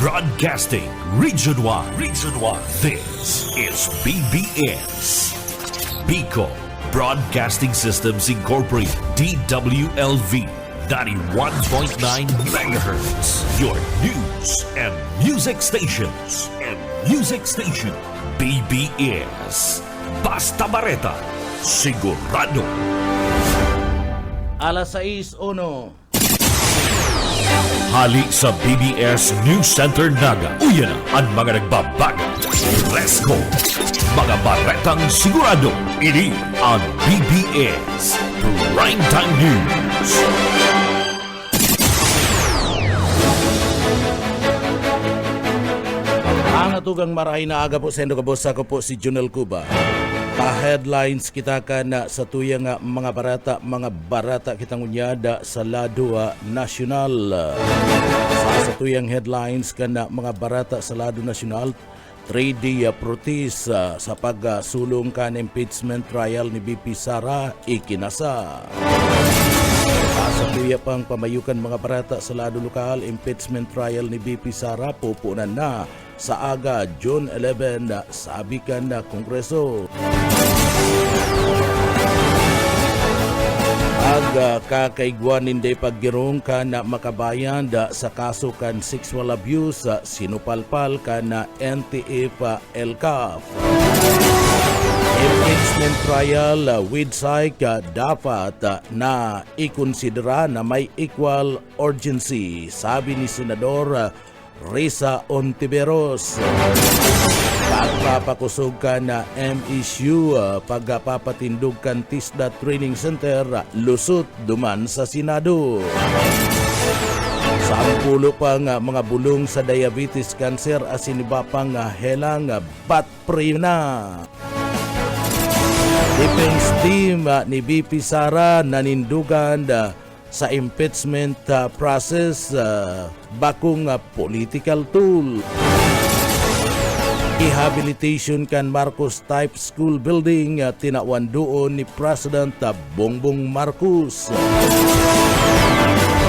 Broadcasting Region 1. Region 1. This is BBS. Bicol Broadcasting Systems Incorporated. DWLV 91.9 MHz. Your news and music stations. BBS. Basta Bareta. Sigurado. Alas 6:01. Hali sa BBS News Center Naga. Uyan ang mga nagbabagat. Let's go! Mga baretang sigurado. Ini ang BBS Primetime News. Ang atugang marahay na aga po sa Endo Kabos, ako po si Junel Cuba. Pa-headlines kita ka na sa tuyang mga barata kitang unyada sa lado nasyonal. Sa tuyang headlines ka na mga barata sa lado nasyonal, 3-day protest sa pagsulong ka ng impeachment trial ni BP Sara ikinasa. Sa tuya pang pamayukan mga barata sa lado lokal, impeachment trial ni BP Sara pupunan na sa aga June 11 sabi ka na Kongreso. Kakaigwan hindi paggirong ka na makabayan sa kaso kan sexual abuse sinupalpal ka na NTF LCAF. Impeachment trial with psych dapat na ikonsidera na may equal urgency, sabi ni Senador Risa Ontiveros. Pagpapakusog ka na MSU pagpapatindog kan TISDA Training Center lusot duman sa Senado. 10 pang mga bulong sa diabetes cancer asiniba pang helang batpre na. Defense team ni BP Sara nanindugan sa impeachment process bakong political tool. Rehabilitation kan Marcos Type School Building tinawan doon ni President Bongbong Marcos.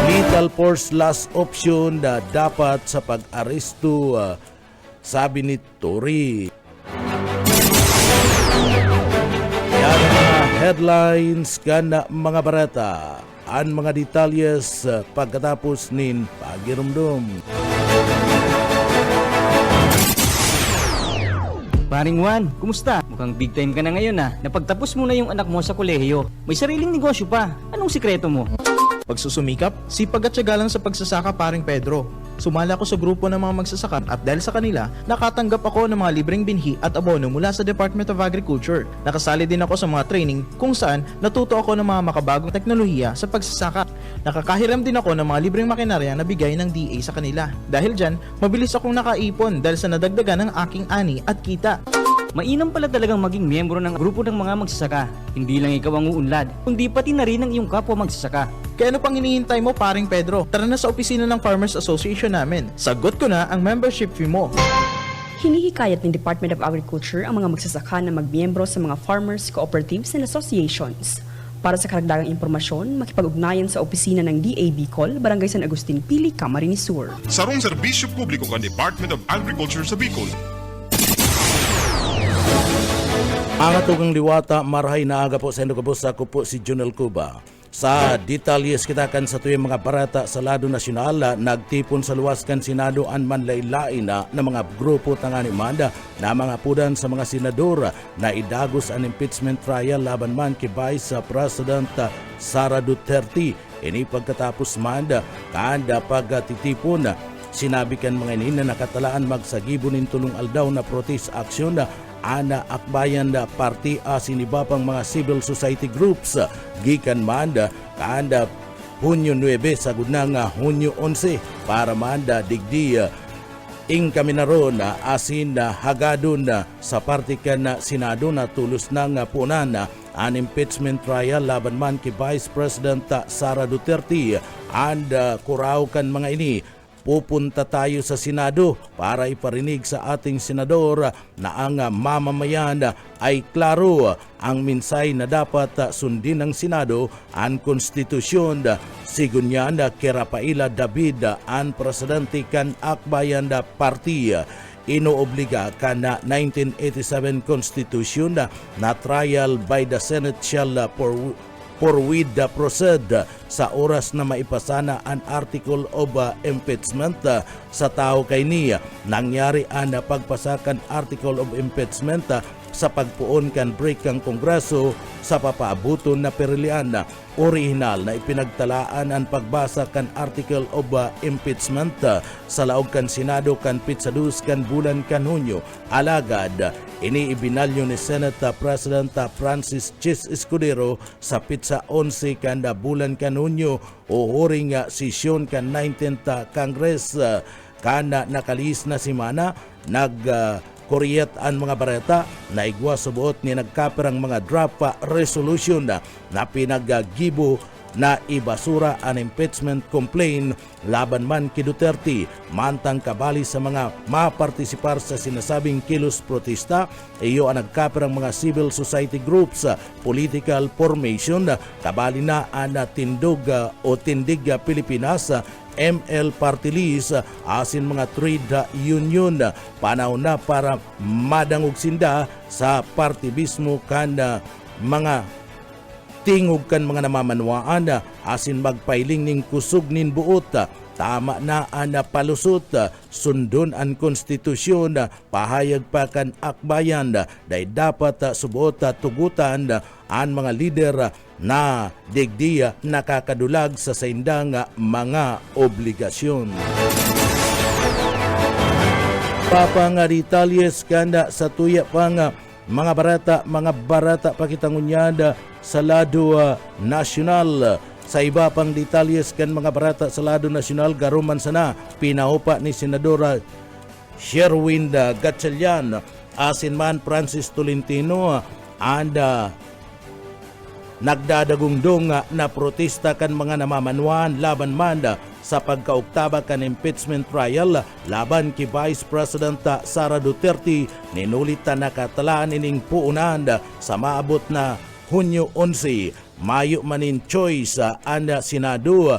Lethal force last option na dapat sa pag-aresto, sabi ni Tory. Yan ang mga headlines kan mga barata. Ang mga detalyes pagkatapos nin pagirumdum. Paring Juan, kumusta? Mukhang big time ka na ngayon Napagtapos mo na yung anak mo sa kolehiyo. May sariling negosyo pa. Anong sikreto mo? Pagsusumikap, sipag at tiyaga lang sa pagsasaka, paring Pedro. Sumala ako sa grupo ng mga magsasaka at dahil sa kanila, nakatanggap ako ng mga libreng binhi at abono mula sa Department of Agriculture. Nakasali din ako sa mga training kung saan natuto ako ng mga makabagong teknolohiya sa pagsasaka. Nakakahiram din ako ng mga libreng makinarya na bigay ng DA sa kanila. Dahil dyan, mabilis akong nakaipon dahil sa nadagdagan ng aking ani at kita. Mainam pala talagang maging miyembro ng grupo ng mga magsasaka. Hindi lang ikaw ang uunlad, kundi pati na rin ang iyong kapwa magsasaka. Kaya ano pang hinihintay mo, paring Pedro? Tara na sa opisina ng Farmers Association namin. Sagot ko na ang membership fee mo. Hinihikayat ng Department of Agriculture ang mga magsasaka na magmiyembro sa mga farmers, cooperatives and associations. Para sa karagdagang impormasyon, makipag-ugnayan sa opisina ng DA Bicol, Barangay San Agustin Pili, Camarines Sur. Sarong serbisyo publiko ng Department of Agriculture sa Bicol. Ang atugang liwata, marahay na aga po sa Endo Kabos, ako po si Junel Cuba. Sa detalyes kita kan sa tuyong mga barata sa lado nasyonal, nagtipon sa luwas kan Senado ang manlaylain na mga grupo tangani manda na mga pudan sa mga senador na idagos ang impeachment trial laban man kay Vice President Sara Duterte. Ini pagkatapos manda kanda pagtitipon sinabi kan mga ini na nakatalaan magsagibonin tulong aldaw na protest action ana akbayan da party siniba pang mga civil society groups gikan manda kanda Hunyo 9 sagud na nga Hunyo 11 para manda digdi ing kami naron asin hagadon sa party kan Senado na tulos na nga punan an impeachment trial laban man kay Vice President Sara Duterte and kuraw kan mga ini pupunta tayo sa Senado para iparinig sa ating senador na ang mamamayan ay klaro ang minsay na dapat sundin ng Senado ang konstitusyon. Sigunyan Kerapaila David ang presidente kan Akbayan Party. Inoobliga ka na 1987 Constitution na trial by the Senate shall forward proceed sa oras na maipasana ang article of impeachment sa tao kay niya. Nangyari ang pagpasakan article of impeachment sa pagpuon kan break ang Kongreso sa papaabuton na perilian. Orihinal na ipinagtalaan ang pagbasa kan article of impeachment sa laog kan Senado kan Pitsadus kan bulan kan Hunyo. Alagad, iniibinalyo ni Senate President Francis Chis Escudero sa pitsa 11 kan bulan kan Hunyo o huring sesyon kan 19th Congress kana nakalis na simana Koreat ang mga bareta na igwa subuot ni nagkaperang mga draft resolution na pinagagibo na ibasura ang impeachment complaint laban man kay Duterte. Mantang kabali sa mga mapartisipar sa sinasabing kilos protesta, iyo ang nagkaperang mga civil society groups, political formation, kabali na ang Tindog o Tindig Pilipinas, ML Party List, asin mga trade union. Panahon na para madangog sinda sa partibismo kan mga tingog kan mga namamanwaan, asin magpailing ning kusog nin buot. Tama na ang palusot, sundon ang konstitusyon, pahayag pa kan akbayan, dahil dapat subuot tugutan ang mga lider na digdiya nakakadulag sa saindang mga obligasyon. Papangaritalyes kanda sa tuya pang mga barata pakitangunyada sa lado nasyonal. Sa iba pang detalyes kan mga barata sa lado nasyonal, garuman sana pinahupa ni Senadora Sherwin Gatchalian asin man Francis Tolentino and nagdadagungdong na protesta kan mga namamanwan laban man sa pagkauktaba kan impeachment trial laban ki Vice President Sara Duterte. Ninulit na nakatalaan ining puunan sa maabot na Hunyo 11. Mayo manin choice anda Senado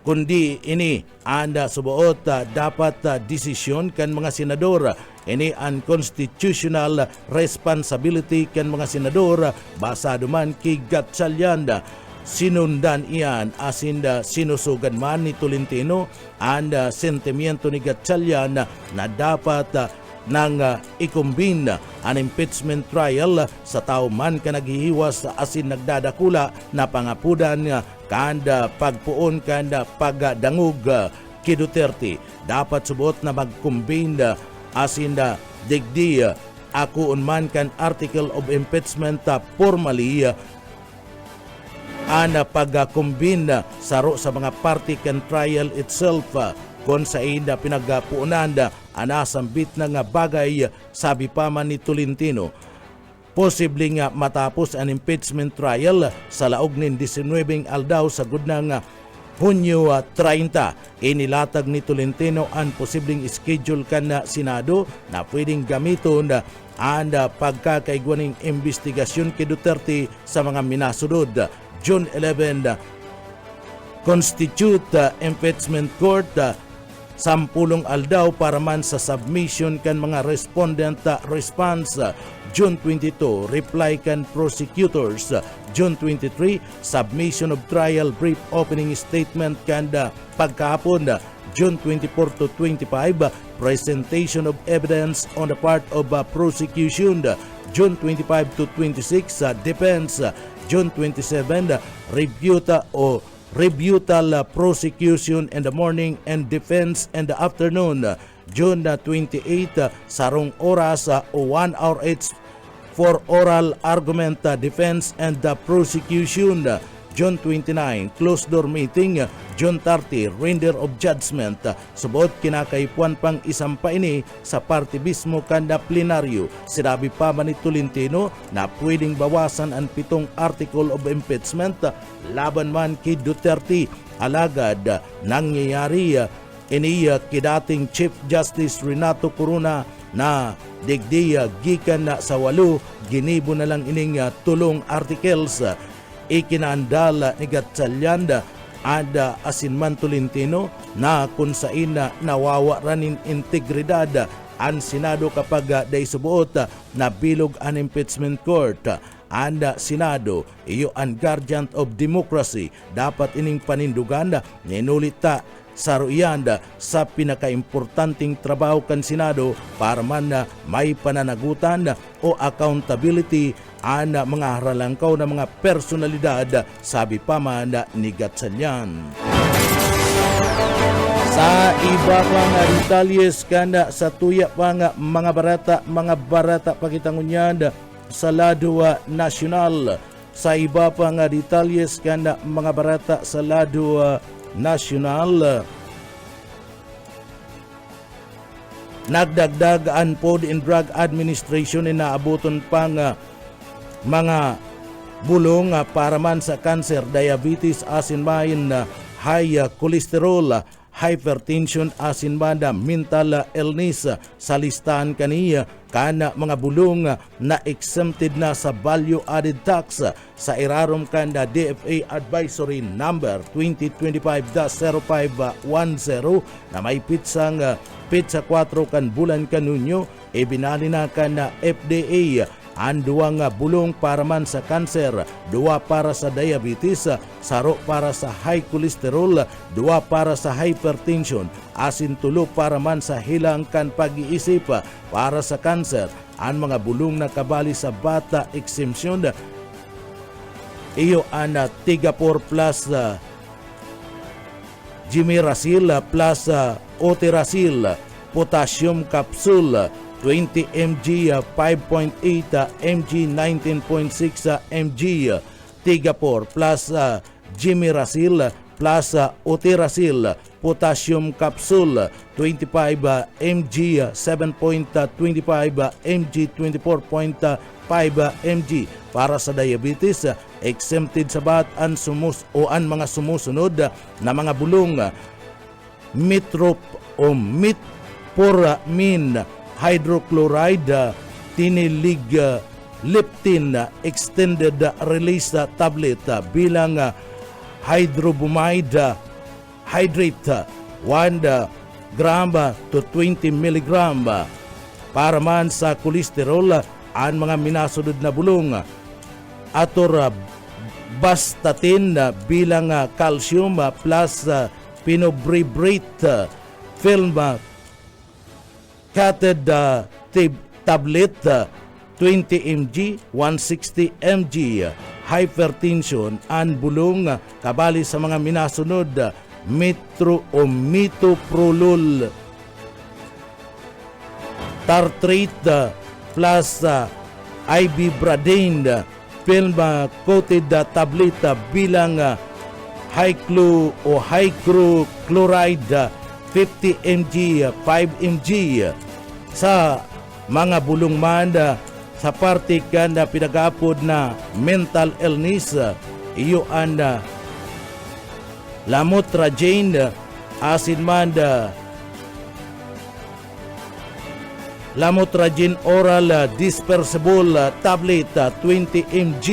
kundi ini anda subuot dapat desisyon kan mga senador. Ini ang constitutional responsibility kan mga senador basado man kay Gatchalian. Sinundan iyan asinda sinusugan man ni Tolentino ang sentimiento ni Gatchalian na dapat nang ikumbin ang impeachment trial sa tao man ka naghihiwas asin nagdadakula na pangapudan kanda pagpuon kanda pagdangog kay Duterte. Dapat subot na magkumbin asin digdi akuon man kan article of impeachment formally ana pagkumbin saro sa mga party kan trial itself kon sa ida pinagpuunan anasambit na nga bagay. Sabi pa man ni Tolentino, posible nga matapos ang impeachment trial sa laog nin 19 aldaw sa gudnang Hunyo 30. Inilatag ni Tolentino ang posibleng schedule kan na Senado na pwedeng gamiton ang pagkakaigwaning investigasyon kay Duterte sa mga minasunod. June 11, Constitute Impeachment Court, 10 aldaw para man sa submission kan mga respondent response. June 22, reply kan prosecutors. June 23, submission of trial brief opening statement kan pagkahapon. June 24 to 25, presentation of evidence on the part of prosecution. June 25 to 26, defense. June 27, rebuttal prosecution in the morning and defense in the afternoon. June 28, sarong oras o 1 hour each for oral argument, defense and the prosecution. June 29, closed door meeting. June 30, render of judgment. Subot kinakaipuan pang isampa ini sa partibismo kanda plenaryo. Sinabi pa man ni Tolentino na pwedeng bawasan ang 7 article of impeachment laban man kay Duterte. Alagad nangyayari iniya kidating Chief Justice Renato Corona na digdiya gikan na sa 8 ginibo na lang ining tulong articles ikinaandala ni Gatchalian ada asinman Tolentino na kung saan nawawa ranin integridad ang Senado kapag day subuot na bilog ang impeachment court. Anda Senado, iyo ang guardian of democracy, dapat ining panindugan ninulita sa ruyanda sa pinakaimportanting trabaho kan Senado para man may pananagutan o accountability ang mga haralangkaw na mga personalidad, sabi pa man ni Gatchalian. Sa iba pang detalles kanda sa tuya pang mga barata pakitangunyad sa lado nasyonal. Sa iba pang detalles kanda mga barata sa lado nasyonal, nagdagdag ang Food and Drug Administration na naabuton pang mga bulong para man sa cancer, diabetes, asinmahin, high cholesterol, hypertension, asinman, mental illness sa listahan kaniya kana mga bulong na exempted na sa value added tax sa irarom kanda DFA Advisory Number 2025-0510 na may pitsang 4 kan bulan kanunyo ibinali na kana FDA ang 2 bulong para man sa cancer, 2 para sa diabetes, 0 para sa high cholesterol, 2 para sa hypertension, asin 3 para man sa hilangkan pag-iisip para sa cancer. Ang mga bulong na kabali sa bata exemption, iyo ang Tigapor plus Jimiracil plus Otiracil, potassium capsule, 20 mg, 5.8 mg, 19.6 mg, Tigapor plus Jimiracil plus Otiracil, potassium capsule, 25 mg, 7.25 mg, 24.5 mg. Para sa diabetes, exempted sa ang mga sumusunod na mga bulong: metformin hydrochloride, tinilig-leptin extended release tablet bilang hydrobumide hydrate 1 gram to 20 mg. Para man sa cholesterol, ang mga minasunod na bulong: atorvastatin bilang calcium plus pinobribrate film catted tablet 20 mg, 160 mg. Hypertension ang bulong kabali sa mga minasunod: metoprolol tartrate plus ibuprofen film coated tablet bilang hydrochloride 50 mg, 5 mg. Sa mga bulong man sa parte na pinagapod na mental illness, iyo ang lamotrigine, asinman, lamotrigine oral dispersible tablet 20 mg.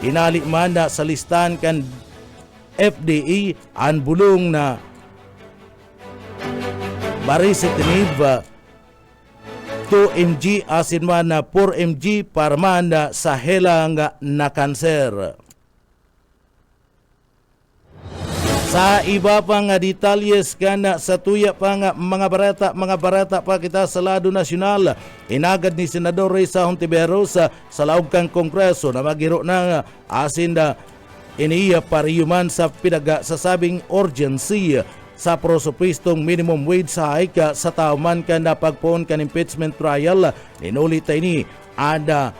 Inali man sa listahan kan FDA ang bulong na baricitinib 2 mg, asinman 4 mg para man sa helang na kanser. Sa iba pang detalles kana sa tuya pang mga barata pa kita sa lado nasyonal, inagad ni Senador Risa Hontiveros sa laog kang Kongreso na maghiro ng asin iniya pariyuman sa pinagsasabing urgency sa prosopistong minimum wage sa hike sa tauman ka na pagpoon kan impeachment trial. Inulit ni ada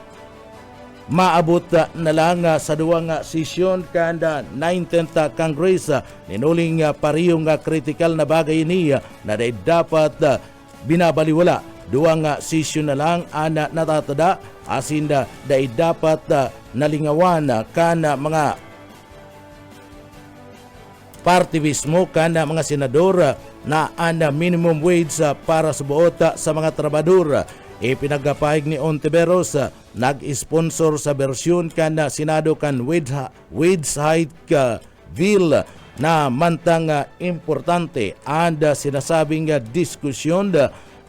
maabot na lang sa 2 sesyon kanda 19th Congress. Ninuling pariyong critical na bagay niya na dapat binabaliwala. 2 sesyon na lang ana natatada asinda dapat nalingawan kana mga parte mismo kana mga senador na ang minimum wage para sa buot sa mga trabador. Ipinagpahayag ni Ontiveros nag-sponsor sa bersyon kana Senado kan wage hike bill na mantang importante and sinasabing diskusyon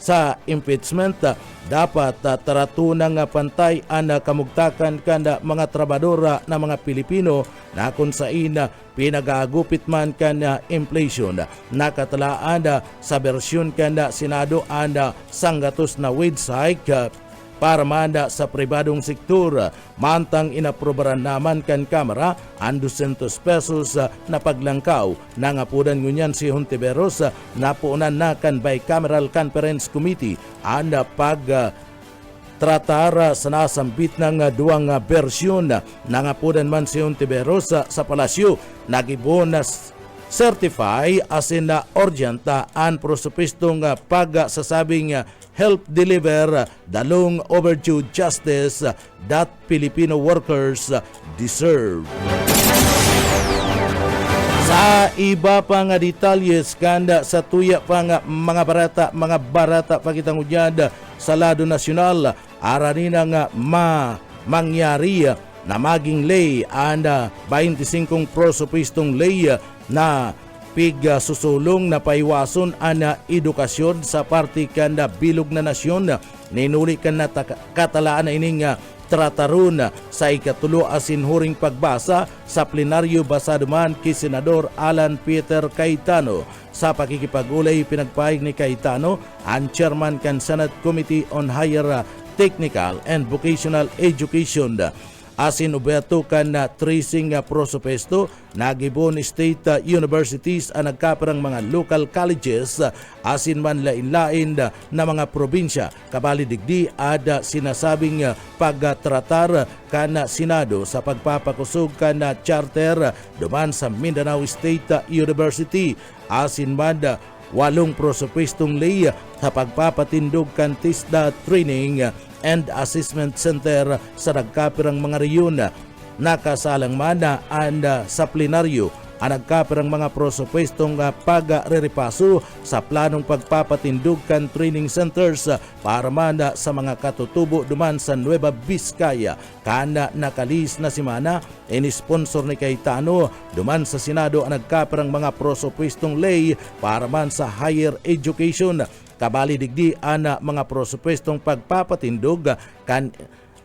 sa impeachment dapat taratunang pantay ang kamugtakan kan mga trabadora na mga Pilipino na kung saan pinagagupit man kan inflation. Nakatalaan sa bersyon kan Senado ang sanggatos na wage hike para manda sa pribadong sektor. Mantang inaprobaran naman kan Kamara ang 200 pesos na paglangkaw. Nangapudan ngunyan si Hontiveros na puunan na kan Bicameral Conference Committee ang tratar sa nasambit ng duwang bersyon. Nangapudan man si Hontiveros sa palasyo. Nagibon na certify as in urgent ang prosupistong pagsasabing help deliver the long overdue justice that Filipino workers deserve. Sa iba pa nga detalyes kanda sa tuya pa nga mga barata pakitang unyad sa lado nasyonal aranin nga mangyari na maging lay and 25 prosupistong lay na susulong na paiwason ang edukasyon sa parte kanda bilog na nasyon. Ninuli kan na katalaan na ining trataron sa ikatulo asin huring pagbasa sa plenaryo basado man kay Senador Alan Peter Cayetano. Sa pakikipag-ulay pinagpahayag ni Cayetano ang chairman kan Senate Committee on Higher Technical and Vocational Education asin ubeto kan tracing prosupesto nagibon state universities ang nagkaperang mga local colleges asin man lain-lain na mga probinsya kabali digdi ada sinasabing pagtratar kan Senado sa pagpapakusog kan charter duman sa Mindanao State University asin man 8 prosupestong lay sa pagpapatindog kan TISDA Training and Assessment Center sa nagkapirang mga reyon. Nakasalang mana and sa plenaryo ang nagkapirang mga prosupestong pag-rerepaso sa planong pagpapatindog kan training centers para mana sa mga katutubo duman sa Nueva Vizcaya. Kana nakalis na simana inisponsor ni Cayetano duman sa Senado ang nagkapirang mga prosupestong lay para man sa higher education. Kabali digdi ana mga prosupestong pagpapatindog kan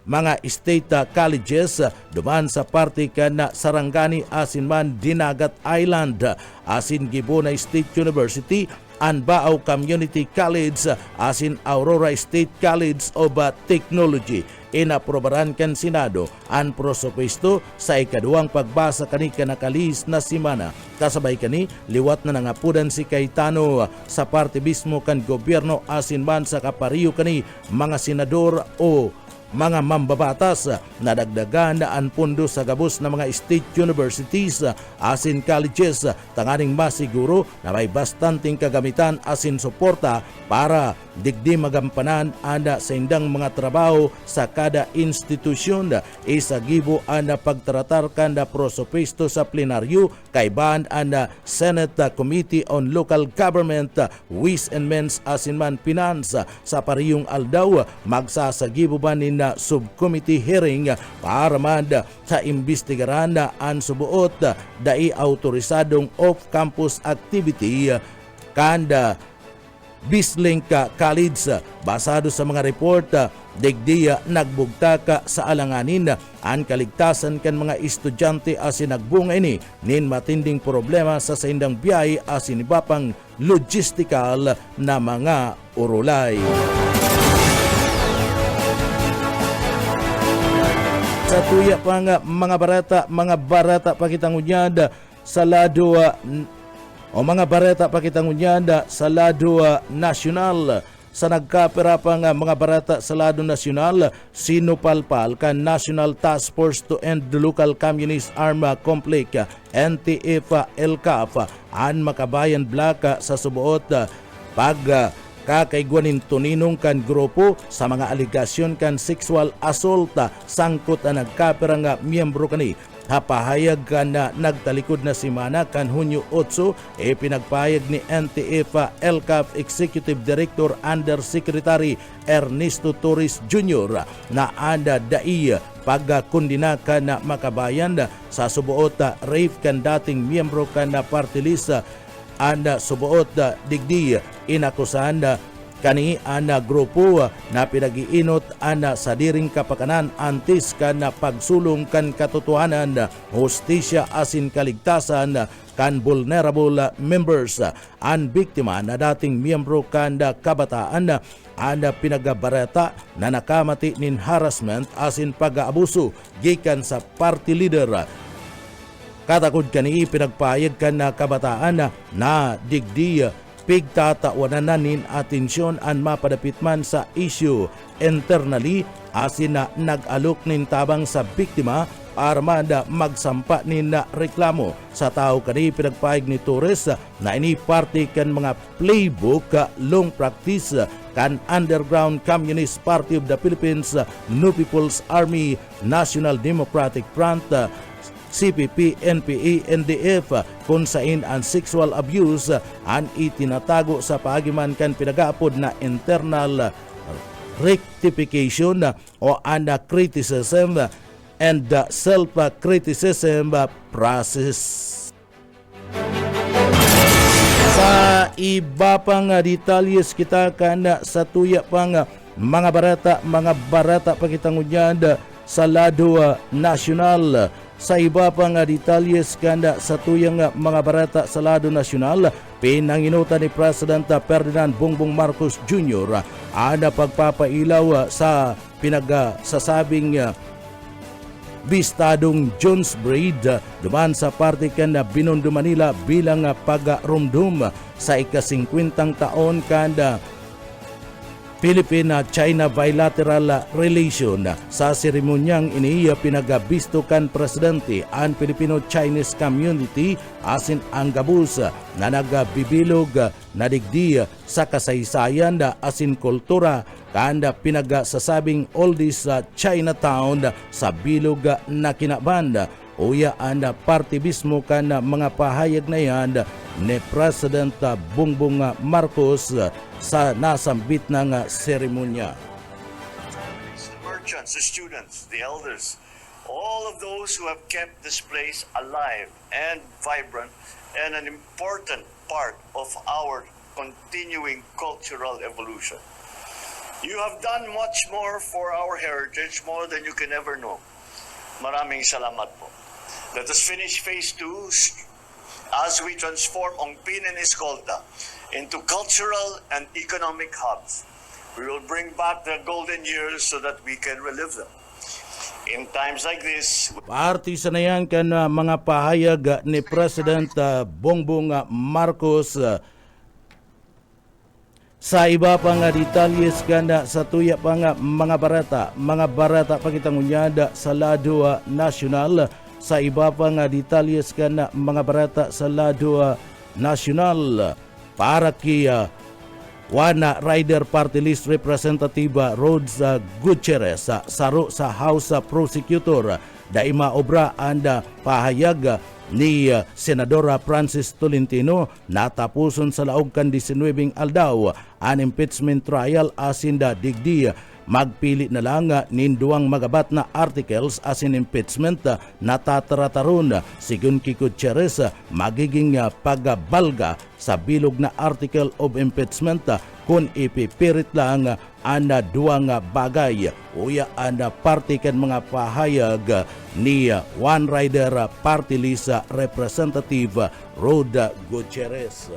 mga state colleges duman sa parte kan Sarangani asin man Dinagat Island asin Gibona State University Anbao Community College asin Aurora State College of Technology. Inaprobaran kan Senado ang prosupuesto sa ikaduwang pagbasa kani kanakalis na simana. Kasabay kani liwat na nangapudan si Cayetano sa parte mismo kan gobyerno asin man sa kapariyo kani mga senador o mga mambabatas na dagdagan ang pondo sa gabos na mga state universities asin colleges tanganing masiguro na may bastanting kagamitan asin suporta para digdi magampanan anda sa indang mga trabaho sa kada institusyon. Isagibo anda pagtratar kanda prosupuesto sa plenaryo kay band anda Senate Committee on Local Government, Ways and Means asin man Finance sa pariyong aldaw magsasagibo ba na subcommittee hearing para man sa imbestigaran ang subuot dai autorisadong off-campus activity kanda Bislink College. Basado sa mga report digdiya nagbugtaka sa alanganin ang kaligtasan kan mga estudyante asin nagbunga ini nin matinding problema sa saindang biyay asin iba pang logistical na mga urulay. Sa tuya pa nga mga barata pakitang unyada sa lado sa lado nasyonal. Sa nagkapira pa nga mga barata sa lado nasyonal, sinupalpal kan National Task Force to End the Local Communist Armed Conflict NTF-LCAF an makabayan blaka sa subuot kakaigwanin tuninong kan grupo sa mga aligasyon kan sexual assault sangkot ang nagkapirang miyembro kani hapahayag ka na nagtalikod na simana kan Hunyo 8 pinagpahayag ni NTF LCAF Executive Director Undersecretary Ernesto Torres Jr. na anda dai pagkundina ka na makabayan sa subuot rape kan dating miyembro ka na party list anda subuot digdi inakusahan kani ana grupo na pinag-iinot ana sa diring kapakanan antes kan pagsulong kan katotohanan, hustisya asin kaligtasan kan vulnerable members an biktima na dating miyembro kan kabataan ana pinagabareta na nakamati nin harassment asin pag-aabuso gikan sa party leader. Katakod kani pinagpahayag kan kabataan na digdi pigtatawanan atensyon an mapadapit man sa issue internally asin na nag-alok nin tabang sa biktima armada magsampa nin reklamo sa tao kani pinagpahayag ni Torres na ini parte kan mga playbook long practice kan Underground Communist Party of the Philippines, New People's Army, National Democratic Front, CPP, NPA, NDF kung sain ang sexual abuse ang itinatago sa pagiman kan pinag-aapod na internal rectification o ang criticism and self-criticism process. Sa iba pang detalyes kita kan sa tuya pang mga barata pakitangunyad sa lado nasyonal. Sa iba pang detalyes kanda sa tuyang mga barata sa lado nasyonal, pinanginutan ni President Ferdinand Bongbong Marcos Jr. ana pagpapailaw sa pinagsasabing bistadong Jones Braid duman sa parte kan Binondo Manila bilang pagarumdum sa ika-50 taon kanda Philippine-China bilateral relation. Sa seremonyang iniya pinagabisto kan presidente ang Filipino-Chinese community asin ang gabus na nagabibilog na digdi sa kasaysayan asin kultura kanda pinagasasabing oldest Chinatown sa bilog na kinabanda. Uya ang partibismo kan mga pahayag na yan ni President Bongbong Marcos sa nasambit ng seremonya. The merchants, the students, the elders, all of those who have kept this place alive and vibrant and an important part of our continuing cultural evolution. You have done much more for our heritage, more than you can ever know. Maraming salamat po. Let us finish phase 2 as we transform Ongpin and Escolta into cultural and economic hubs. We will bring back the golden years so that we can relive them. In times like this, Parti sa nayan kan mga pahayag ni President Bongbong Marcos. Sa iba pang detalyes kanda sa tuya pang mga barata pakitangunyada sa lado nasyonal. Sa iba pang detalyes kan mga barata sa lado nasyonal para kay Wana Rider Party List Representative Rhodes Gutierrez saro sa House Prosecutor daima obra anda pahayag ni Senadora Francis Tolentino natapuson sa laog kan 19 aldaw an impeachment trial asinda digdi magpili na lang ninduang magabat na articles asin impeachment na tatarataron sigun kay Gutierrez magiging pagbalga sa bilog na article of impeachment kung ipipirit lang ang duwang bagay. Uya ang parte kan mga pahayag ni One Rider Party List Representative Rhodes Gutierrez.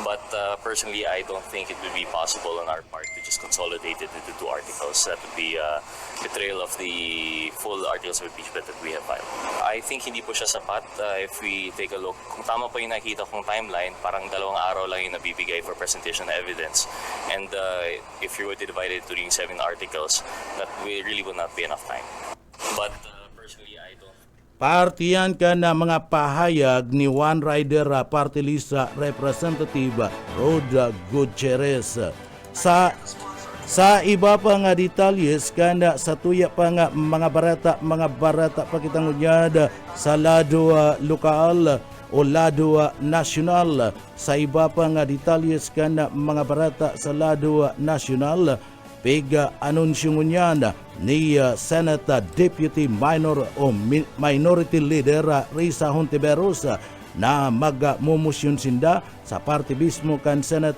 But personally, I don't think it would be possible on our part to just consolidate it into 2 articles. That would be a betrayal of the full articles of impeachment that we have filed. I think hindi po siya sapat. If we take a look, kung tama po yung nakita kong timeline, parang 2 araw lang yung nabibigay for presentation of evidence. And if you were to divide it into yung 7 articles, that really would not be enough time. But personally, I don't. Partiyan ka na mga pahayag ni One Rider Party List Representative Rhodes Gutierrez. Sa Sa iba pa nga detalyes kanda sa tuya pa nga mga barata pakitang unyad sa lado lokal o lado nasyonal. Sa iba pa nga detalyes kanda mga barata sa lado nasyonal, anunsyo ngunyan ni Senate Deputy Minority Leader Risa Hontiveros na magmumusyon sinda sa partibismo kan Senate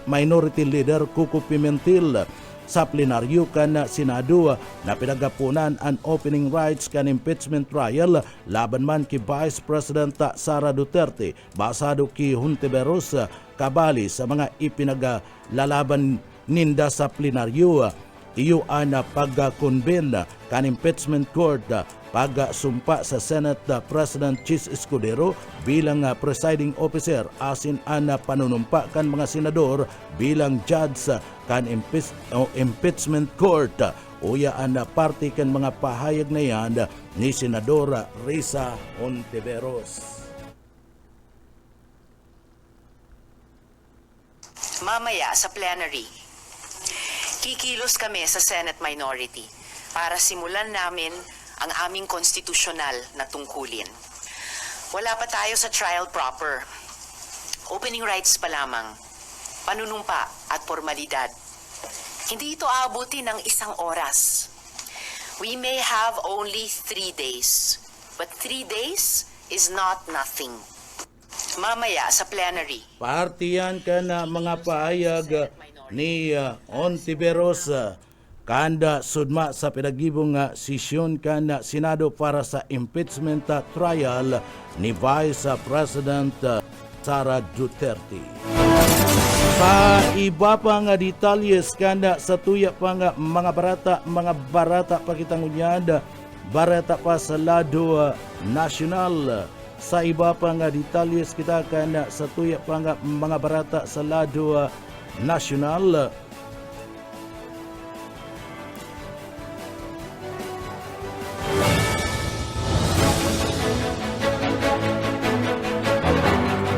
Minority Leader Coco Pimentel sa plenaryo kan Senado na pinagapunan ang opening rights kan impeachment trial laban man ki Vice President Sara Duterte basado ki Hontiveros kabali sa mga ipinaglalaban ninda sa plenaryo. Iyo ang pagkonvene kan impeachment court pagsumpa sa Senate President Chis Escudero bilang presiding officer asin ang panunumpa kan mga senador bilang judge kan impeachment court. Uya ang parte kan mga pahayag na yan ni Senadora Risa Hontiveros. Mamaya sa plenary, kikilos kami sa Senate Minority para simulan namin ang aming konstitusyonal na tungkulin. Wala pa tayo sa trial proper. Opening rights pa lamang, panunumpa at formalidad. Hindi ito aabuti ng 1 oras. We may have only 3 days, but 3 days is not nothing. Mamaya sa plenary. Partiyan ka na mga pahayag ni Hontiveros kanda sudma sa pinagibong sesyon kan Senado para sa impeachment trial ni Vice President Sara Duterte. Sa iba pa nga detalyes kanda sa tuya pa nga mga barata pakitang unyad barata pa sa lado nasyonal. Sa iba pa nga detalyes kita kanda sa tuya pa nga mga barata sa lado nasyonal.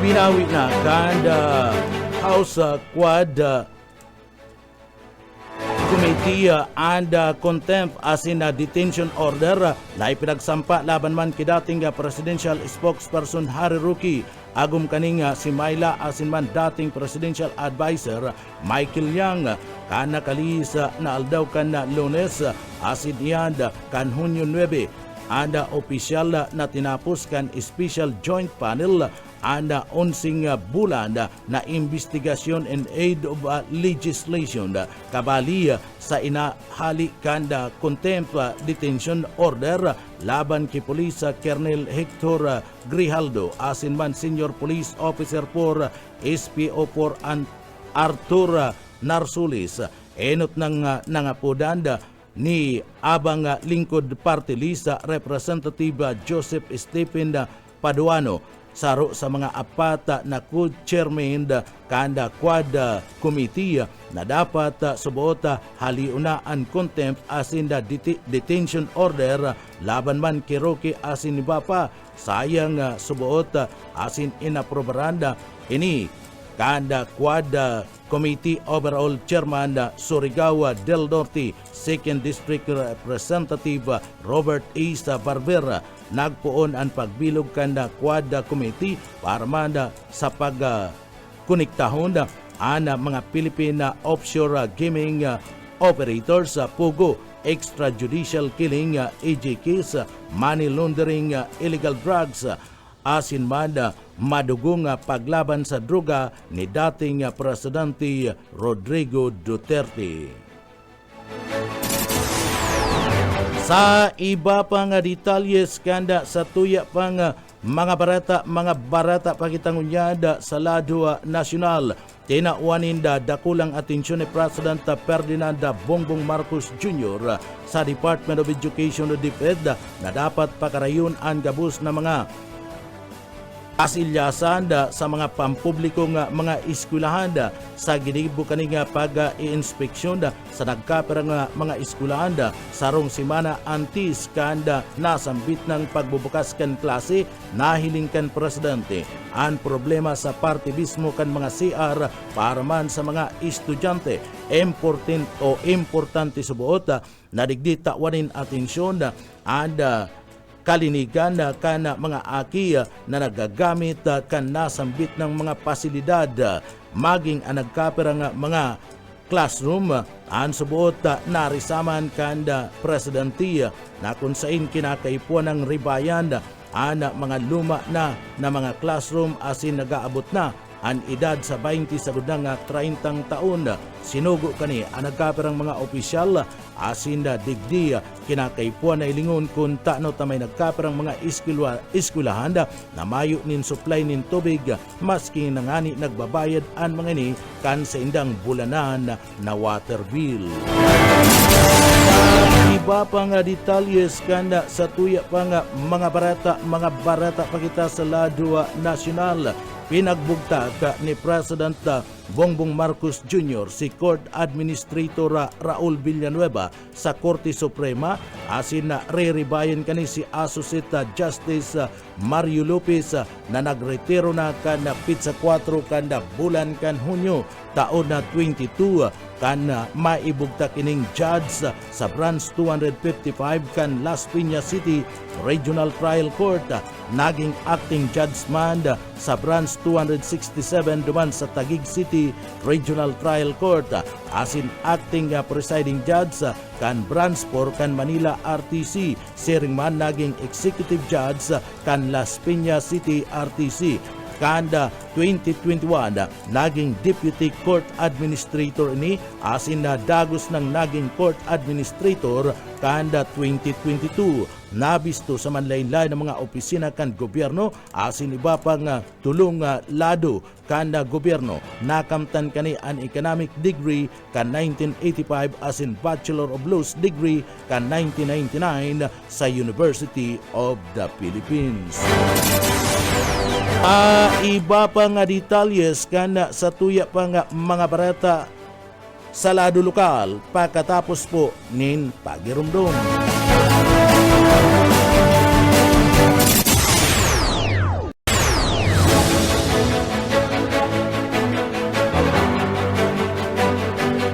Binawi na kanda House Quad Committee and Contempt as in detention order na ipinagsampa laban man kidating presidential spokesperson Harry Roque agum kaning si Myla asin man dating presidential advisor Michael Yang kana kalisa na aldaw kan Lunes asin iyan kan Hunyo 9 anda opisyal na tinapos kan special joint panel anda 11 bulan na investigasyon and aid of legislation kabali sa inahali kanda contempt detention order laban ki Police Colonel Hector Grijaldo asin man Senior Police Officer for SPO4 Arthur Narsulis enot ng nangapudan ni abang lingkod party list Representative Joseph Stephen Paduano saro sa mga apat na co-chairman kanda quad committee na dapat subuot haliuna ang contempt asin detention order laban man kay Roque asin ni Bapa sayang subuot asin inaprobaranda ini kanda quad committee overall chairman Surigao del Norte 2nd District Representative Robert A. Barbera nagpuon ang pagbilog kanda quad committee para manda sa pagkoniktahon ana mga Pilipina offshore gaming operators Pugo, extrajudicial killing, EJKs, money laundering, illegal drugs, asin man madugong paglaban sa droga ni dating Presidente Rodrigo Duterte. Sa iba pang detalyes kanda sa tuya pang mga barata pakitangunyada sa lado nasyonal tinauaninda dakulang atensyon ni President Ferdinand Bongbong Marcos Jr. sa Department of Education o DepEd na dapat pakarayon ang gabos na mga kasilyasan sa mga pampubliko nga mga eskwelahan sa ginibo kani nga pag-iinspeksyon sa nagkapera nga mga eskwelahan sarong semana antes kanda nasambit ng pagbubukas kan klase nahiling kan presidente ang problema sa partibismo kan mga CR para man sa mga estudyante importante subuot na digdi tawanin atensyon and kalinigan kan mga aki na nagagamit kan nasambit ng mga pasilidad maging ang nagkapera nga mga classroom ang subuot narisaman kanda presidente na kung saan kinakaipuan ng ribayan ang mga luma na mga classroom asin nagaabot na ang edad sa 20 sa gudang 30 taon. Sinugo kani ang nagkaperang mga opisyal asin digdi kinakaipuan na ilingon kung tano tamay nagkaperang mga eskwelahan na mayo nin supply nin tubig maski nangani nagbabayad ang mga ni kan sa indang bulanan na water bill. Iba pa nga detalyes kanda sa tuya pa nga mga barata pa kita sa lado nasyonal. Pinagbugtag ni President Bongbong Marcos Jr. si Court Administrator Raul Villanueva sa Korte Suprema asin na re-rebayan kani si Associate Justice Mario Lopez na nagretiro na kan pizza 4 kan bulan kan Hunyo taon na 22 kan maibugta kining judge sa branch 255 kan Las Piñas City Regional Trial Court naging acting judge man sa branch 267 duman sa Taguig City Regional Trial Court asin acting presiding judge kan branch 4 kan Manila RTC siring man naging executive judge kan Las Piñas City RTC. Kanda 2021 naging Deputy Court Administrator ni asin na dagos ng naging Court Administrator kanda 2022 nabisto sa manlain-lain ng mga opisina kan gobyerno asin iba pang tulong lado kanda gobyerno nakamtan kani an economic degree kan 1985 asin Bachelor of Laws degree kan 1999 sa University of the Philippines. Iba pa nga detalyes kan sa tuya pa nga mga barata sa lado lokal pagkatapos po nin pagirumdum.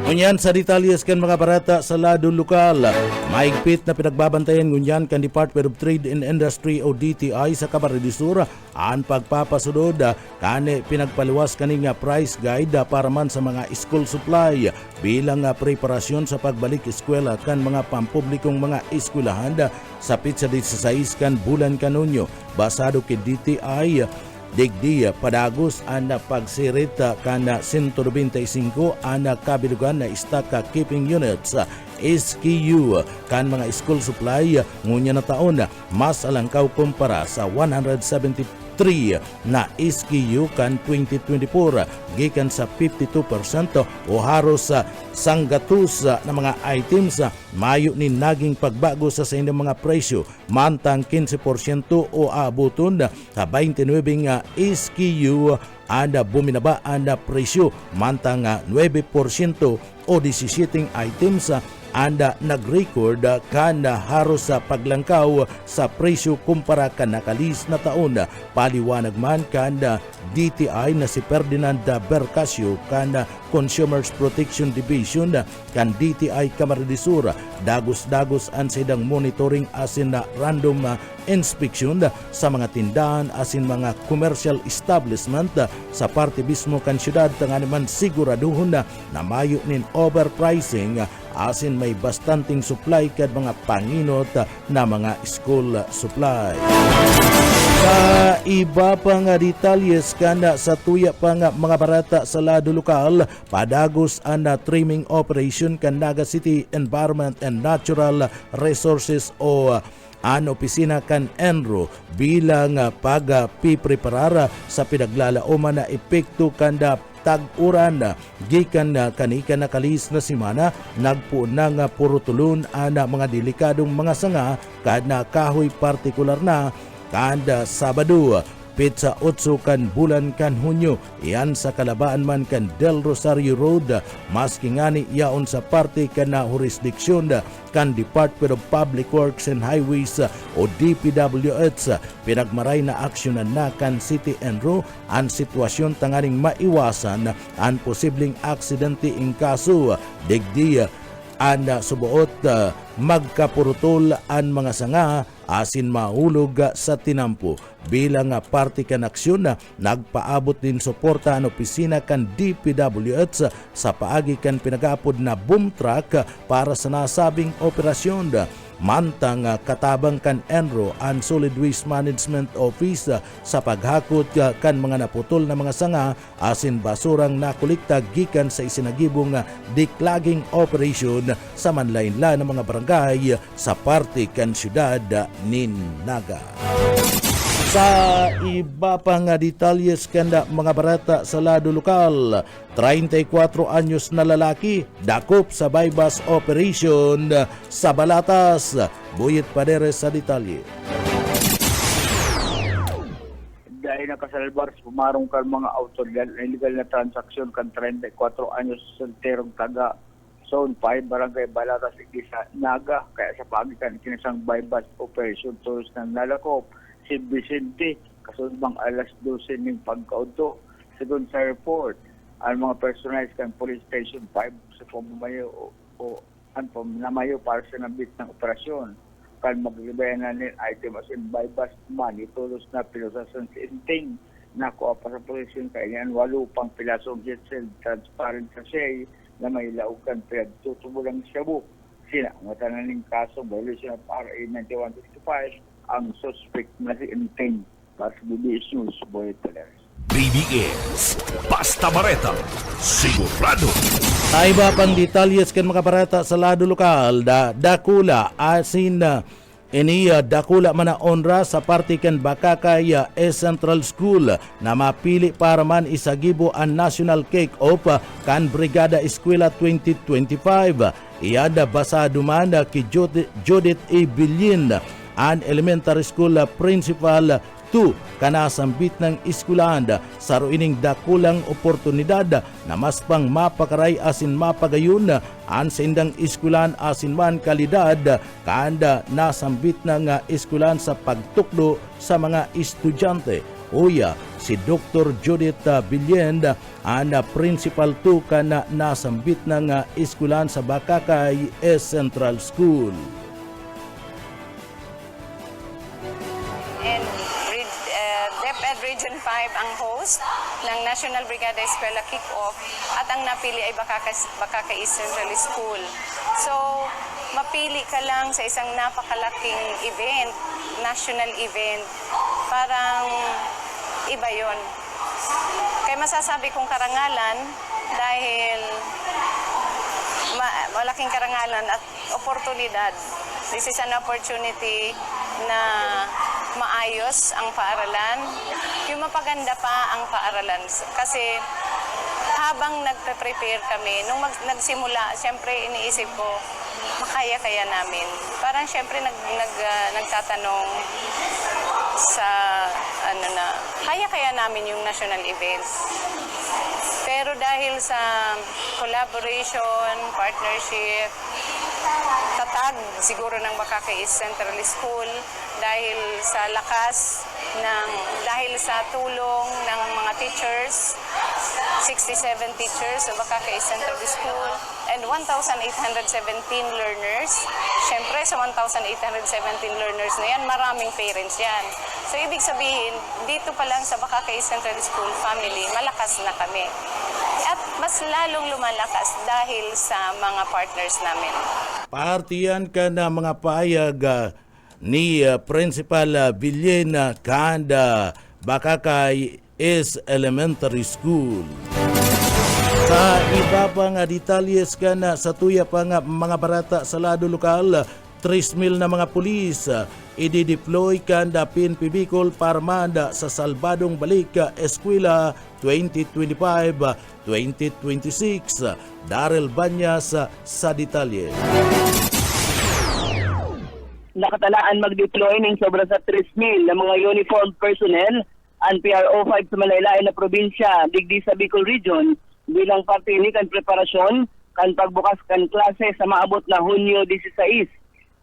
Ngunyan sa detalyes kan mga barata sa lado lokal, maigpit na pinagbabantayan ngunyan kan Department of Trade and Industry o DTI sa Camarines Sur ang pagpapasunod kani pinagpaliwas kani nga price guide para man sa mga school supply bilang preparasyon sa pagbalik eskwela kan mga pampublikong mga eskwelahan sa pitsa 16 kan bulan kanunyo basado kay DTI. Digdi padagos ang pagsirita kana 195 ang kabilugan na stock keeping units SKU kan mga school supply ngunya na taon mas alangkaw kumpara sa 173 na SKU kan 2024 gikan sa 52% o haros sa sanggatus na mga items mayo ni naging pagbago sa inyong mga presyo mantang 15% o abuton sa 29 SKU ada buminaba anda presyo mantang 9% o 17 items anda nag-record kanda haros sa paglangkaw sa presyo kumpara kan nakalis na taon. Paliwanag man kanda DTI na si Ferdinand Bercasio kanda Consumers Protection Division kan DTI Camarines Sur dagos-dagos ang sidang monitoring asin na random inspection sa mga tindahan asin mga commercial establishment sa parte mismo kan syudad tangani man siguraduhon na mayo nin overpricing asin may bastanting supply kad mga panginot na mga school supply. Sa iba pa nga detalyes kanda sa tuya pa nga mga barata sa lado lokal, padagos ang trimming operation kan Naga City Environment and Natural Resources o ang opisina kan ENRO bilang pagpipreparar sa pinaglalauman na epekto kanda tag-uran gikan na kanika nakalis na simana nagpuon na nga puro tulon ana mga delikadong mga sanga kad na kahoy partikular na kada Sabado Pitsa 8 kan bulan kan Hunyo, iyan sa kalabaan man kan Del Rosario Road, maski ngani yaon sa parte kan na jurisdiksyon kan Department of Public Works and Highways o DPWH, pinagmaray na aksyonan na kan City Enro ang sitwasyon tanganing maiwasan ang posibleng aksidente in kaso digdi ang subuot magkapurutol ang mga sanga asin mahulog sa tinampo. Bilang parte kan aksyon nagpaabot din suporta ang opisina kan DPWH sa paagi kan pinag-aapod na boom truck para sa nasabing operasyon. Mantang katabang kan Enro ang Solid Waste Management Office sa paghakot kan mga naputol na mga sanga asin basurang nakulikta gikan sa isinagibong declogging operation sa manlainla ng mga barangay sa parte kan syudad nin Naga. Sa iba pang detalyes kanda mga barata sa lado lokal, 34 anyos na lalaki dakop sa bypass operation sa Balatas. Buyit Paderes sa detalye. Dahil nakasalbar, pumarong kan mga autoridad na illegal na transaksyon kan 34 anyos solterong taga Zone 5, Barangay Balatas, Igisa, Naga. Kaya sa pagitan kinisang bypass operation tulos ng nalakop si Vicente, kasunbang alas 12 ng pagkauto. Sigon sa report, ang mga personalis kan Police Station 5 sa pamamayo o ang pamamayo para sa nabit ng operasyon. Kan maglibaya na nil item as in bypass money, tulos na pilosasan si Inting na kuha pa sa polisyon kainyan 8 pang pilasong jetsel transparent sa siya na may laukan pinagtutubulang shabu. Sina, matananing kaso violation of RA 9165 ang suspect na si Inting. Para sa BBS News, Boy Palares. BBS, basta Bareta, sigurado. Iba pang detalyes kan mga barata sa lado lokal, dakula asin iniya dakula mana onra sa parte kan Bakakay Central School na mapili para man isagibo ang National Cake-Off kan Brigada Eskwela 2025. Iyada basado man ki Judith A. Bilin, an elementary school principal 2 kanasambit ng eskwelahan sa ruining dakulang oportunidad na mas pang mapakaray asin mapagayon an sa indang eskwelahan asin man kalidad kanda nasambit ng eskwelahan sa pagtukdo sa mga estudyante. Uya, si Dr. Judith Bilyen, ang principal 2 kana nasambit ng eskwelahan sa Bakakay Central School. Region 5 ang host ng National Brigada Eskwela Kick-Off at ang napili ay Bakakay Central School. So, mapili ka lang sa isang napakalaking event, national event, parang iba yon. Kaya masasabi kong karangalan dahil malaking karangalan at oportunidad. This is an opportunity na maayos ang paaralan, yung mapaganda pa ang paaralan. Kasi habang nagpe-prepare kami, nung nagsimula, siyempre iniisip ko, makaya-kaya namin. Parang siyempre nagtatanong sa kaya namin yung national events. Pero dahil sa collaboration, partnership, tatag siguro ng Bakakay Central School, dahil sa lakas dahil sa tulong ng mga teachers, 67 teachers sa Bakakay Central School and 1,817 learners. Siyempre sa 1,817 learners na yan, maraming parents yan. So ibig sabihin, dito pa lang sa Bakakay Central School family, malakas na kami. At mas lalong lumalakas dahil sa mga partners namin. Partiyan ka na mga payag ni Principal Bilyen kanda Bakakay Elementary School. Sa iba pa nga detalyes ka na sa tuya pa nga mga barata sa lado lokal, 3,000 na mga pulis i-deploy kanda PNP Bicol para manda sa Salbadong Balik Eskwela 2025-2026. Daryl Banyas sa detalye. Nakatalaan mag-deploy ng sobra sa 3,000 na mga uniformed personnel ang PRO 5 sa Malaylain na probinsya, digdi sa Bicol Region, bilang parte ni kan preparasyon kan pagbukas kan klase sa maabot na Hunyo 16.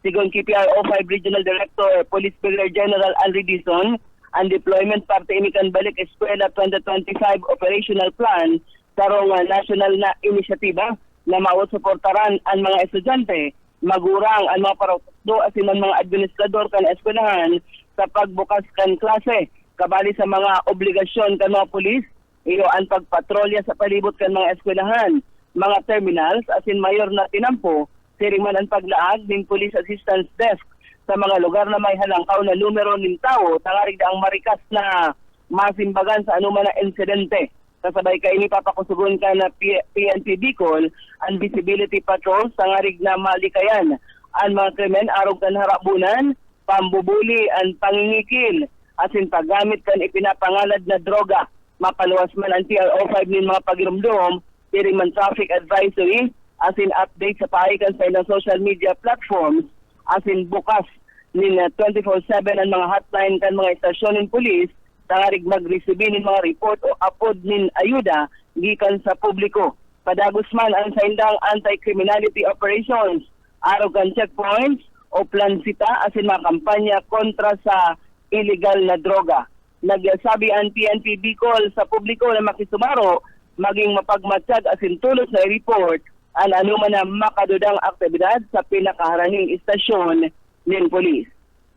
Sigon ki PRO 5 Regional Director, Police Brigadier General Alri Dizon, ang deployment parte ni kan Balik Eskwela 2025 Operational Plan sarong national na inisyatiba na maawat suportaran ang mga estudyante, magurang ang mga parokdo asin ang mga administrador kan eskwelahan sa pagbukas kan klase. Kabali sa mga obligasyon kan mga pulis, iyo ang pagpatrolya sa palibot kan mga eskwelahan, mga terminals, asin mayor na tinampo, siring man ang paglaag ng Police Assistance Desk sa mga lugar na may halangkaw na numero ng tao, tangarig ang marikas na masimbagan sa anuman na insidente. Kasabay kay ini papakusugon ka na PNP Bicol, ang visibility patrols, tangarig na malikayan ang mga krimen, arog kan harabunan, pambubuli, ang pangingikil, asin paggamit kan ipinapangalad na droga. Mapaluwas man ang PRO 5 ng mga pagirumdom, tiring man traffic advisory, asin update sa pahikan sa ilang social media platforms, asin bukas nin 24/7 ang mga hotline kan mga istasyon ng pulis, tangarig mag-resibe ng mga report o upload nin ayuda gikan sa publiko. Padagos man ang saindang anti-criminality operations, araw kan checkpoints o plansita asin mga kampanya kontra sa illegal na droga. Nagsabi ang PNP Bicol sa publiko na makisumaro, maging mapagmatsyag asin tulos na report ang anuman na makadudang aktibidad sa pinakaharanging istasyon ng polis.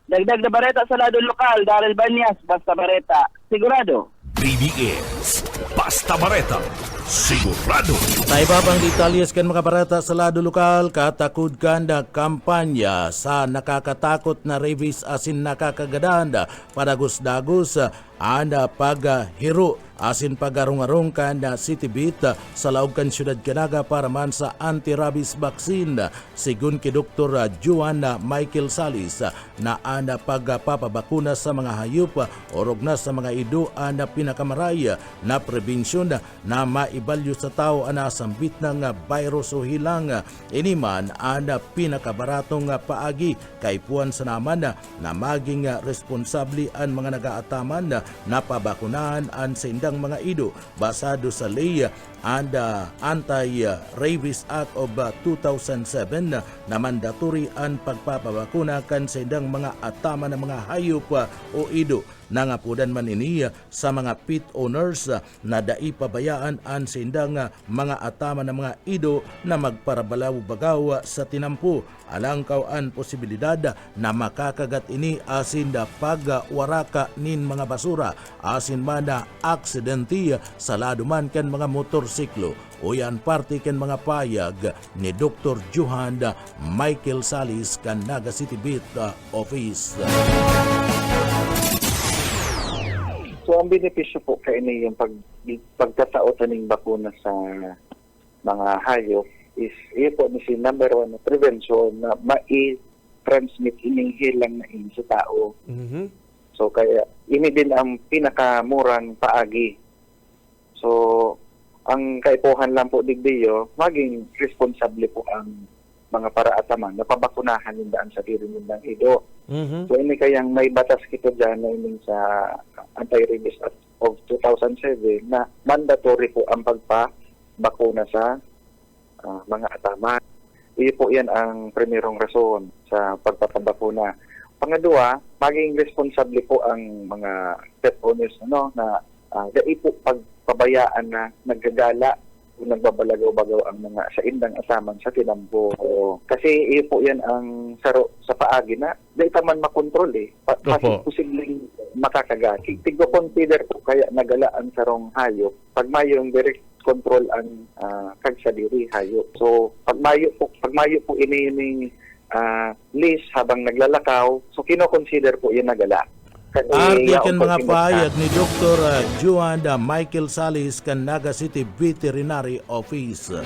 Dagdag na bareta sa lado lokal, Daryl Banyas, Basta Bareta, sigurado. BBS Basta Bareta, sigurado. Sa iba pang detalyes kan mga barata sa lado lokal, katakod na kampanya sa nakakatakot na rabies asin nakakagadanda padagos-dagos ang paghiro asin pagarong-arong kan city beat sa laog kan syudad Canaga para man sa anti-rabies vaccine. Sigun ki Dr. Juan Michael Salis na ang pagpapabakuna sa mga hayop orog na sa mga ido ang pinakamaray na prebensyon na maibalyo sa tao ang nasambit ng virus o hilang. Iniman ang pinakabaratong paagi kay puan sa naman na maging responsable ang mga nagaataman na pabakunahan ang sindang mga ido basado sa ley and Anti-Rabies Act of 2007 na mandatory ang pagpapabakuna kan sindang mga atama ng mga hayop o ido. Nangapudan man ini sa mga pet owners na daipabayaan ang sindang mga atama ng mga ido na magparabalaw-bagaw sa tinampo. Alangkaw ang posibilidad na makakagat ini asin pagwaraka nin mga basura asin man aksidente sa laduman kan mga motorsiklo. O yan parte kan mga payag ni Dr. Juhan Michael Salis kan Naga City Beat Office. So ang benepisyo po kay ini yung pagkataot ng bakuna sa mga hayop is iyo po ni si number 1 na prevention na mai-transmit ining hilang na in sa tao. So kaya ini din ang pinakamurang paagi. So ang kaipuhan lang po digdiyo, maging responsable po ang mga paraataman na pabakunahan nindaan sa diri nindang ido. So ini kayang may batas kito dyan na ining sa Anti-Rabies Act of 2007 na mandatory po ang pagpabakuna sa mga ataman. Iyo po yan ang primerong rason sa pagpapabakuna. Pangadua, maging responsable po ang mga pet owners na dai po pagpabayaan na naggagala o nagbabalagaw-bagaw ang mga sa indang asaman sa tinampo. Kasi iyo po yan ang saro sa paagi na dahil taman makontrol kasi posibleng makakagati. Tigdo-consider po kaya nagala ang sarong hayop pag mayong direct control ang kagsadiri hayop. So pagmayo po ini list habang naglalakaw, so kino-consider po yan nagala. Artikan mga payag ni Dr. Juan Michael Salis kan Naga City Veterinary Office.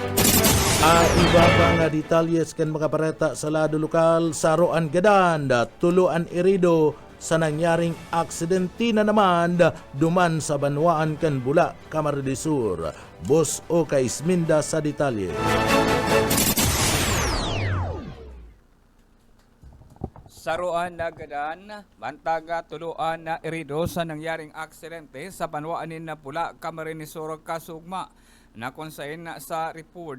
Iba pa nga detalyes kan mga bareta sa lado lokal, saroan gadan, tuluan irido sa nangyaring aksidente na naman duman sa Banwaan kan Bula, Camarines Sur. Boss o kay Isminda sa detalye. Saruan na gadan, bantaga tuluan na irido sa nangyaring aksidente sa Banwaanin na Pula, Camarines Sur, Kasugma na konsahin na sa report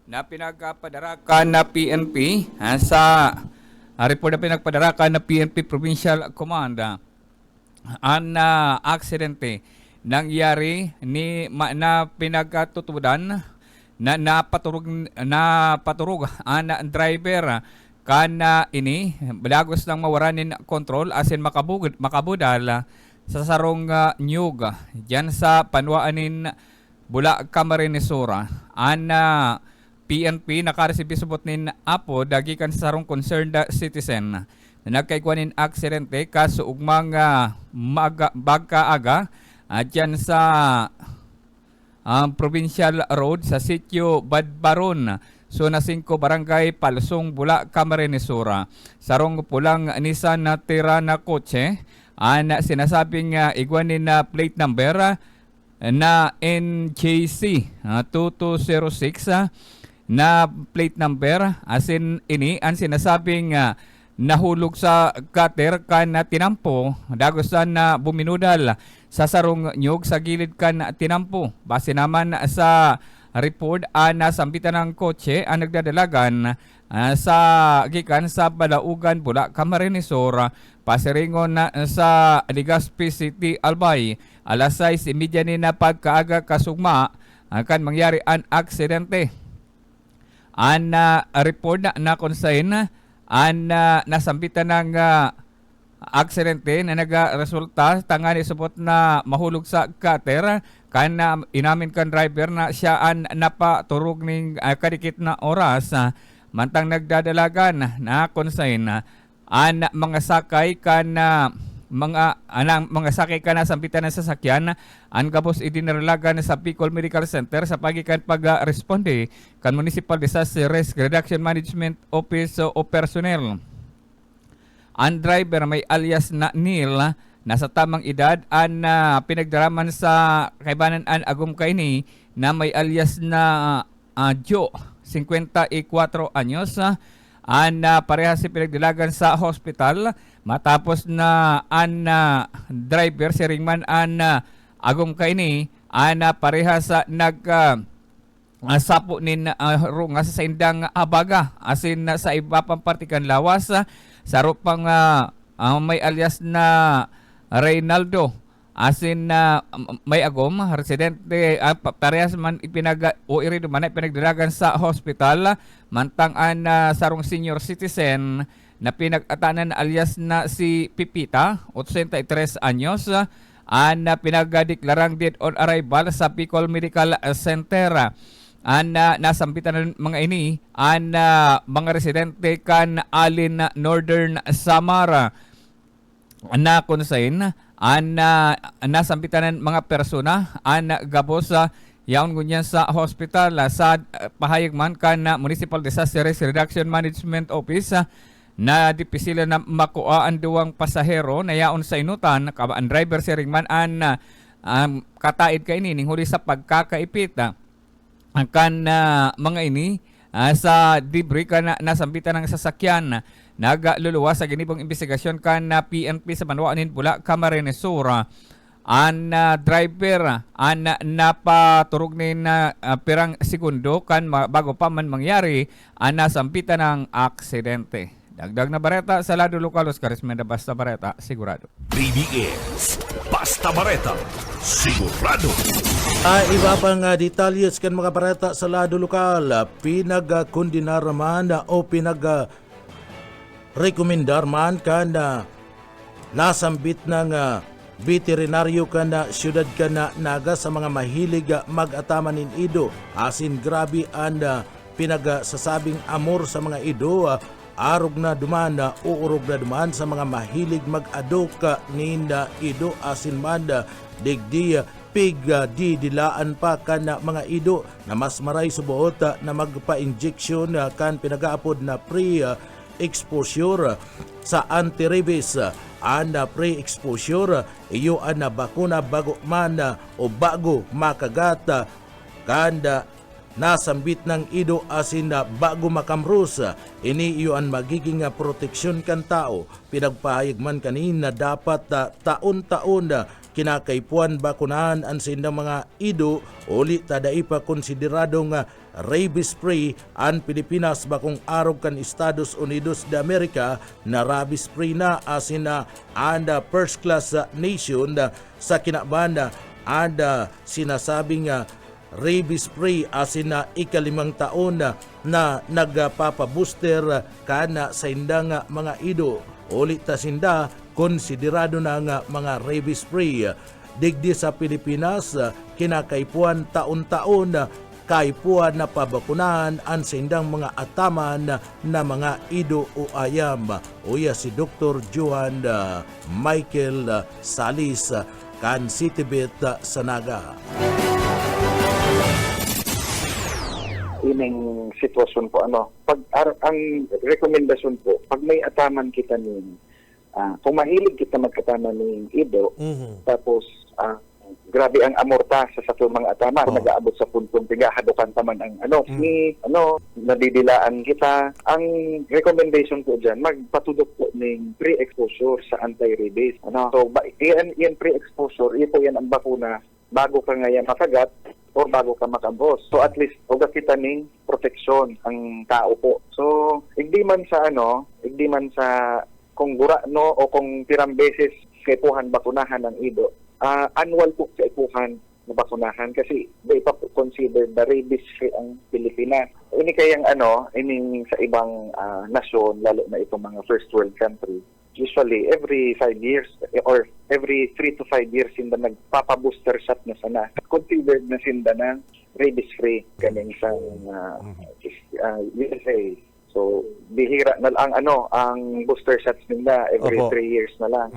na pinagpadarakan na PNP sa report na pinagpadarakan na PNP Provincial Command ang aksidente nangyari na pinagtutudan na napaturog ang driver kana ini balagos lang mawaranin control asin makabudal sa sarong nyug diyan sa Banwaanin Bula, Camarines Sur. PNP nakaresibir subot nin apo dagikan sa sarong concerned citizen na nagkaigwanin aksidente kaso ugmang bagkaaga diyan sa Provincial Road sa sitio Badbaron, Zona 5, Barangay Palsong, Bula, Camarines Sur. Sarong pulang Nissan na tira na kotse na sinasabing igwanin na plate number na NJC 2206 na plate number asin ini ang sinasabing nahulog sa gutter kan tinampo dagosan na buminudal sa sarong nyug sa gilid kan tinampo. Base naman sa report nasambitan ng kotse ang nagdadalagan sa gikan sa Balaugan, Bula, Camarines Sur, pasiringon sa Legazpi City, Albay. Alas 6:30 ni na pagkaaga kasugma kan mangyari ang aksidente. Ang report na konsahin nasambitan ng aksidente na nagresulta tangani subot na mahulog sa gutter kan inamin kan driver na siya ang napaturog ning kadikit na oras mantang nagdadalagan na konsahin ang mga sakay kan mga sakay kan sambitan ng sasakyan ang gabos idinaralagan sa Bicol Medical Center sa pagikan pag-responde kan Municipal Disaster Risk Reduction Management Office o personnel. Ang driver may alias na Neil nasa tamang edad ang pinagdaraman sa kaibanan an agum kaini na may alias na Joe 54 anyos ang parehas si pinagdilagan sa hospital matapos na ang driver si Ringman ang agum kaini ang parehas sa sapo nin runga sa indang abaga asin sa iba pang partikan lawas sa rupang may alias na Reynaldo asin may agom residente parehas man irido man pinagdalagan sa hospital mantang an sarong senior citizen na pinag-atanan alias na si Pipita 83 anyos an pinagdeklarang dead on arrival sa Bicol Medical Center. Nasambitan ng mga ini ang mga residente kan Alin Northern Samara na konsahin nasambitan ng mga persona ang gabos yaon ngunyan sa hospital sa pahayag man kan Municipal Disaster Risk Reduction Management Office na dipisila na makuha ang duwang pasahero na yaon sa inutan ang driver si Ringman ang kataid ka ini ning huli sa pagkakaipit ang mga ini sa debris kan nasambitan ng sasakyan nagaluluwa sa ginibong investigasyon kan PNP sa Banwaanin Bula, Camarines Sur. Ang driver ang napaturog ni pirang segundo kan bago pa man mangyari ang nasambitan ng aksidente. Dagdag na bareta sa lado lokal, Oscar Esmenda, Basta Bareta, sigurado. BBS Basta Bareta, sigurado. Iba pang detalyes kan mga bareta sa lado lokal, pinagkundinar man o rekomendar man kan nasambit ng veterinaryo kan syudad kan naga sa mga mahilig mag-ataman in ido asin grabe ang pinagsasabing amor sa mga ido arog na duman uurog na duman sa mga mahilig mag-adok ninda ido asin man digdi di dilaan pa kan mga ido na mas maray subuot na magpa-injection kan pinagaapod na pre-exposure sa anti-rabies and pre-exposure iyo ang bakuna bago man o bago makagata kanda nasambit ng ido asin na bago makamrus ini iyon magiging proteksyon kan tao. Pinagpahayag man kanina dapat taon-taon kinakaipuan bakunahan ang sindang mga ido uli tadai pa konsideradong rabies free ang Pilipinas bakong arog kan Estados Unidos de America na rabies free na asin and first class nation sa kinabanda and sinasabing rabies free asin na ikalimang taon na nagpapabooster kana sa indang mga ido. Ulit ta sinda konsiderado na nga mga rabies free. Digdi sa Pilipinas kinakaipuan taon-taon kaipuan na pabakunahan ang sindang mga ataman na mga ido o ayam. Uya si Dr. Johan Michael Salis kan Citybit sa Naga. Ining sitwasyon po pag ang rekomendasyon po pag may ataman kita ning kung mahilig kita magkatama ning ido tapos grabe ang amorta sa mga ataman nagaabot sa puntong tigahadukan taman ang nadidilaan kita. Ang recommendation po diyan magpatudok po ning pre-exposure sa anti-rabies so yan pre-exposure ito yan ang bakuna bago ka ngayon makagat or bago ka makambos. So at least uga kita ning proteksyon ang tao po. So igdi man sa kung gura no o kung pirang beses kaipuhan bakunahan ng ido. Annual po kaipuhan na bakunahan kasi they pa po considered the rabies free ang Pilipinas. Ini kayang ining sa ibang nasyon lalo na itong mga first world country. Usually, every 5 years or every 3 to 5 years sinda nagpapabooster shot na sana. Considered na sinda na rabies-free kaning sa USA. So, bihira na lang ang booster shots nila every 3 years na lang.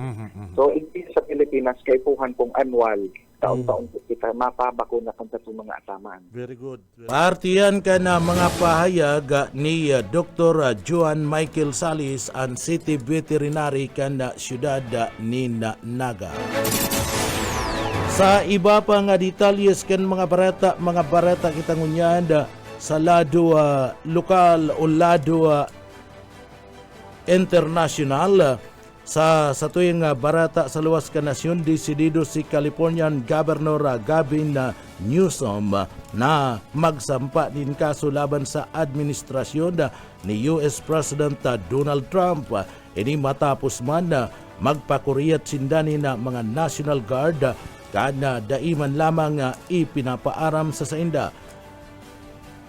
So, hindi sa Pilipinas, kaipuhan pong annual, taon-taon po kita mapabakuna kung sa mga atamaan. Very good. Partiyan ka na mga pahayag ni Dr. Johan Michael Salis ang City Veterinary kan siyudad ni Naga. Sa iba pa nga detalyes kan mga barata kita ngunyad sa lado lokal o lado international. Sa tuwing barata sa luwas ka nasyon, desidido si Californian Governor Gavin Newsom na magsampa din kaso laban sa administrasyon ni US President Donald Trump. Ini matapos man magpakuriyat sindani na mga National Guard kana daiman lamang ipinapaaram sa sainda.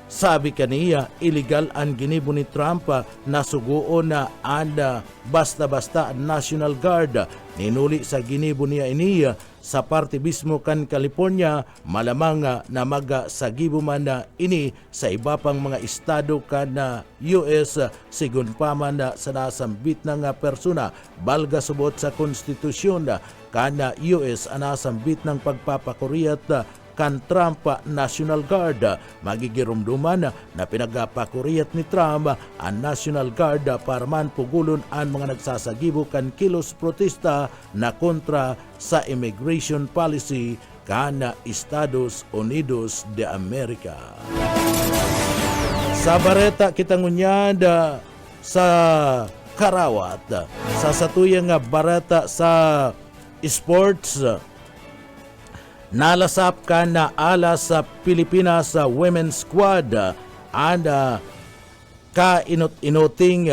Sabi kaniya, illegal ang ginibo ni Trump na suguon na and basta-basta National Guard. Ninuli sa ginibo niya ini sa parte mismo kan California, malamang na magasagibo man na ini sa iba pang mga estado kan US sigun pa man sa nasambit ng persona. Balga subot sa konstitusyon kan US anasambit ng pagpapakuriyat kan Trump National Guard. Magigirumduman na pinagpakuriyat ni Trump ang National Guard para man pugulon ang mga nagsasagibo kan kilos protesta na kontra sa immigration policy kan Estados Unidos de America. Sa bareta kita ngunyad sa Karawat, sa satuyang bareta sa sports, nalasap ka na alas sa Pilipinas women's squad and kainot-inoting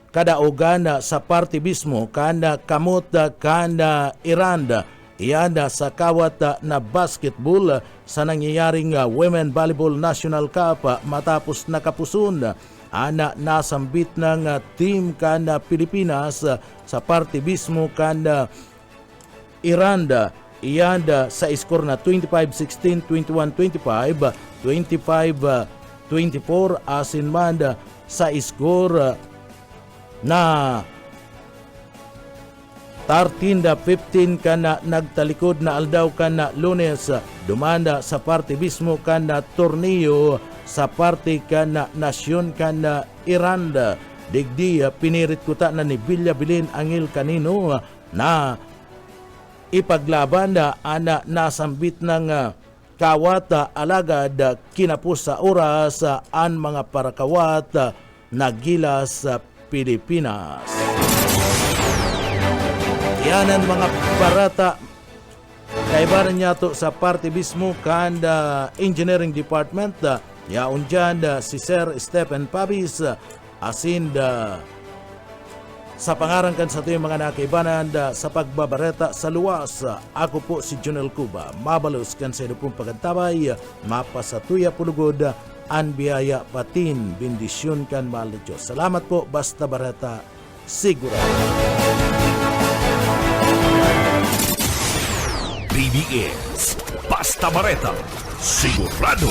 kadaugan sa parte mismo kana kamot kana Iranda iyan sa kawat na basketball sa nangyayaring Women Volleyball National Cup matapos nakapuson nasambit ng team kana Pilipinas sa parte mismo kana Iranda. Iyan sa score na 25-16, 21-25, 25-24 asin man sa score na 13-15 kana nagtalikod na aldaw kana Lunes dumanda sa parte mismo kana torneo sa parte kana nasyon kana Iranda. Digdi pinirit kuta na ni Bilya Bilin Angel kanino na ipaglaban na nasambit ng kawat alagad kinapos sa oras ang mga parakawat nagilas sa Pilipinas. Yan ang mga barata kaibaran niya to sa parte mismo kan Engineering Department. Yaon dyan si Sir Stephen Pabis asin sa pangarangkan sa ito yung mga nakaibanan sa pagbabareta sa luwas. Ako po si Junel Cuba. Mabalos kan sa ino pong pagkantabay. Mapasatuya pulugod an biyaya patin. Bendisyon kan mahal na Diyos. Salamat po. Basta bareta sigurado. BBS Basta Bareta Sigurado.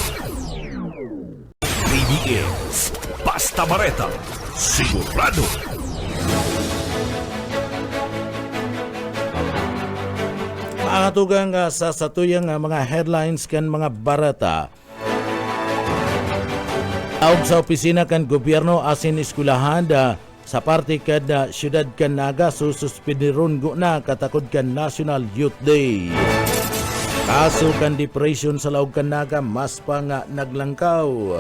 BBS Basta Bareta Sigurado. Maatugang sa satuyang mga headlines kan mga barata. Aog sa opisina kan gobyerno asin eskulahan sa parte kad syudad kan Naga sususpinirun na katakod kan National Youth Day. Kaso kan depression sa laog kan Naga mas pa nga naglangkaw.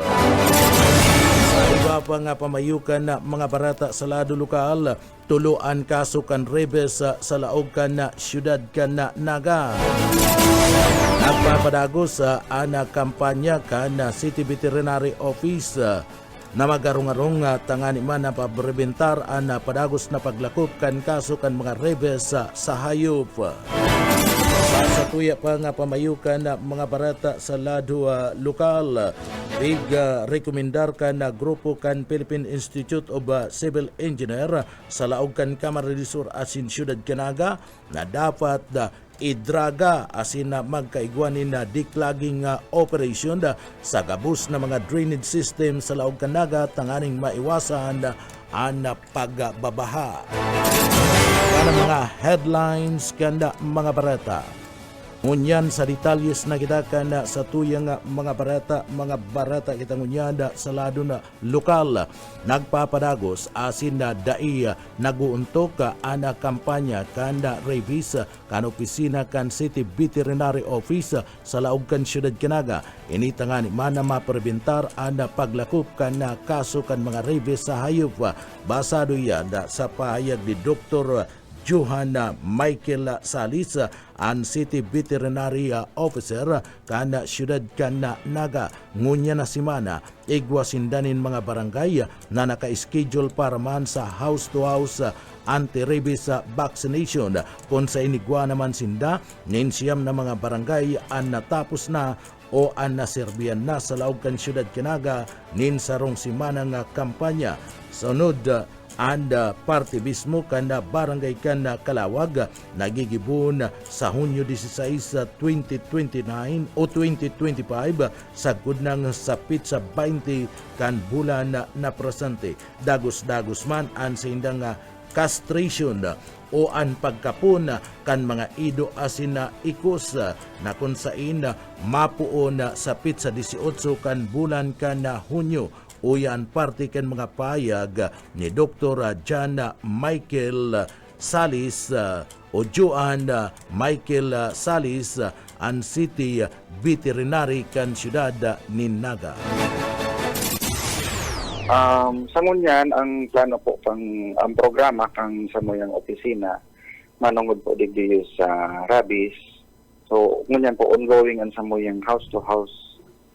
Sa iba pa nga pamayukan na mga barata sa lado lokal, tuluan kaso kan rebes sa laog kan na syudad kan Naga. Nagpapadagos sa kampanya kan City Veterinary Office na magarong-arong tangani man na pabrebentar ang padagos na paglakop kan kaso kan mga rebes sa hayop. Sa tuya pa nga pamayukan na mga barata sa lado lokal, big rekomendar kan na grupo kan Philippine Institute of Civil Engineer sa laog kan Kamara de Sur asin Syudad Canaga na dapat idraga asin na magkaigwanin na declogging operation sa gabus na mga drainage system sa laog kan Naga tanganing maiwasan ang pagbabaha. Para mga headlines kanda mga barata. Ngunyan sa detalyes na kita kan sa tuyang mga barata kita ngunyan sa lado na lokal nagpapadagos asin na dai naguuntok ana kampanya kanda rabies kan opisina kan City Veterinary Office sa laog kan Syudad Canaga. Ini tangani mana maperbentar ana paglakop kan kaso kan mga rabies sa hayop. Basado yan sa pahayag ni Dr. Johan Michael Salis, ang City Veterinary Officer kana Syudad kana Naga. Ngunya na simana igwasindanin mga barangay na naka-schedule para man sa house-to-house anti-rabies vaccination. Kung sa inigwa naman sinda, ninsiyam na mga barangay ang natapos na o ang naserbiyan na sa laog kan Syudad Canaga nin sarong simana nga kampanya. Sunod and parte mismo kanda barangay kanda Kalawag nagigibon sa Hunyo 16, 2029 o 2025 sagud nang sapit sa 20 kan bulan na presente. Dagos-dagos man ang sindang castration o ang pagkapon kan mga ido asin na ikos na kung sain mapuon sapit sa 18 kan bulan kan Hunyo. Uyan parte kan mga payag ni Dr. John Michael Salis o Joan Michael Salis ang City Veterinary kan Syudad ni Naga. Sa ngunyan, ang plano po ang programa kang sa moyang opisina manungod po digdi sa rabies. So ngunyan po ongoing ang sa moyang house-to-house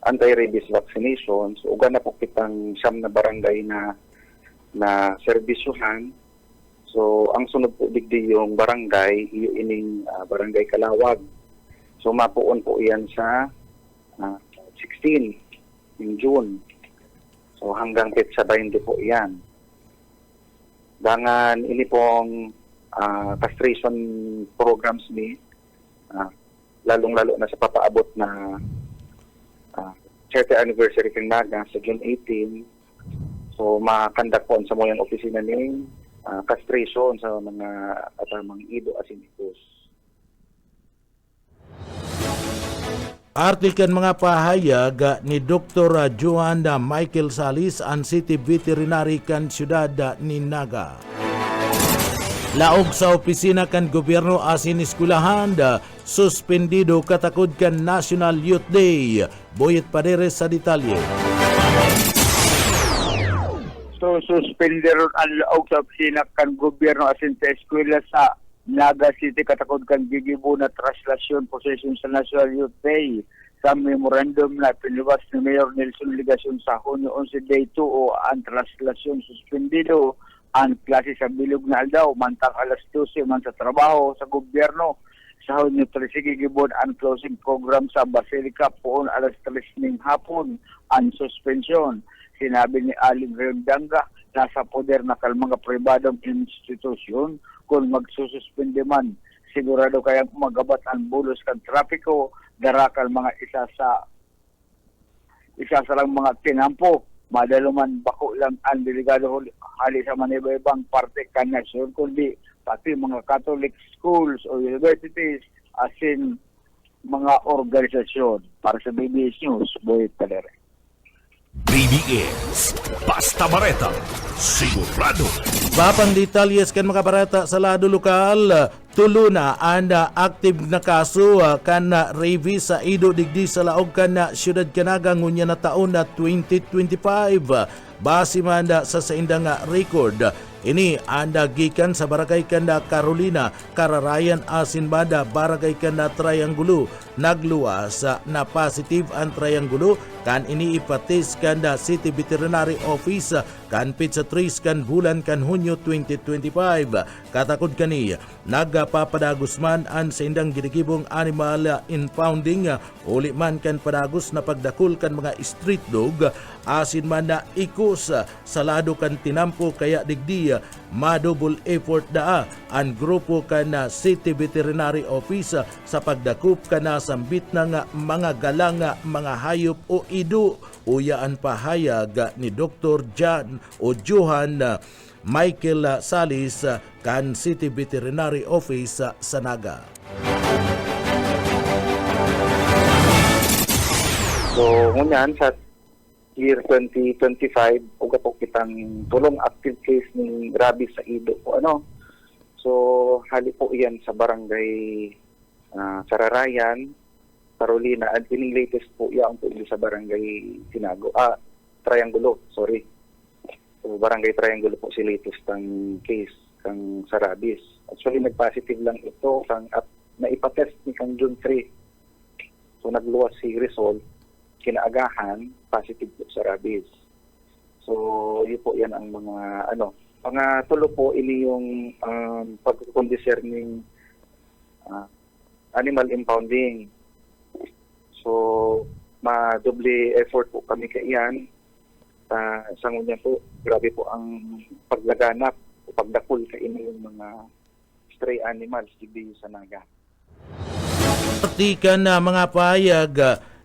anti-rabies vaccinations. Uga na po kitang siyam na barangay na serbisyuhan. So ang sunod po digdi yung barangay, yung ining barangay Kalawag. So mapuon po iyan sa 16 in June. So hanggang petsa 20 po iyan. Dangan ini pong castration programs ni lalong-lalo na sa papaabot na 30th anniversary kang Naga sa June 18. So makandak po sa moyang opisina ni castration sa mga atamang ido asin ikos. Artikan mga pahayag ni Dr. Joan Michael Salis ang City Veterinary kan Syudad ni Naga. Laog sa opisina kan gobyerno asin eskulahan suspendido katakod kan National Youth Day. Boyet Pareres sa detalye. So, suspender ang laog sa opisina kan gobyerno asin sa eskwela sa Naga City katakod kan gigibo na traslasyon posesyon sa National Youth Day. Sa memorandum na pinilabas ni Mayor Nelson Ligacion sa Hunyo 11 Day 2 o ang traslasyon suspendido ang klase sa bilog na aldaw mantang alas 12 man sa trabaho sa gobyerno. Sa Hunyo 13 gigibon ang closing program sa Basilica poon alas 3 ning hapon ang suspension. Sinabi ni Aling Rendanga, nasa poder na kal mga pribadong institusyon kung magsususpende man. Sigurado kayang magabat ang bulos kan trapiko, darakal mga isa sa lang mga tinampo. Madaluman bako lang ang delegado hali sa maniba-ibang parte kan nasyon, kundi pati mga Catholic schools o universities asin mga organisasyon. Para sa BBS News, Boyet Pareres. BBS, basta bareta, sigurado. Bapang detalyes kan mga barata sa lado lokal, tulo na ang active na kaso kan rabies sa Ido digdi sa laog kan siyudad Canaga ngunya na taon na 2025. Base man sa indang record, ini anda gikan sa barangay kanda Carolina, Kararayan asin banda barangay kanda Triangulo. Nagluwas na positive ang Triangulo kan ini ipatis kanda City Veterinary Office kan pizza 3 kan bulan kan Hunyo 2025. Katakod kani nagpapadagos man ang sa indang gidigibong animal impounding uli man kan padagos na pagdakul kan mga street dog asin man na ikos sa lado kan tinampo kaya digdi ma-double effort daa ang grupo kan City Veterinary Office sa pagdakup kana sambit ng mga galang mga hayop o ido uyaan pahayag ni Dr. Johan Michael Salis kan City Veterinary Office sa Naga. So, ngunyan sa year 2025, uga po kitang tulong active case ng rabies sa Ido po So, hali po iyan sa barangay Sararayan, Carolina, at ining latest po iyan po sa barangay Triangulo, sorry. So, barangay Triangulo po si latest ang case kang sa rabies. Actually, nag-positive lang ito kang at naipatest ni kang June 3. So, nagluwas si result, kinaagahan, positive po sa rabies. So, yun po yan ang mga mga tulo po ini yung pag-concerning animal impounding. So, ma-double effort po kami kaiyan. Sa ngunya po, grabe po ang paglaganap o pagdakul kaini yung mga stray animals dito sa Naga. Partikan na mga pahayag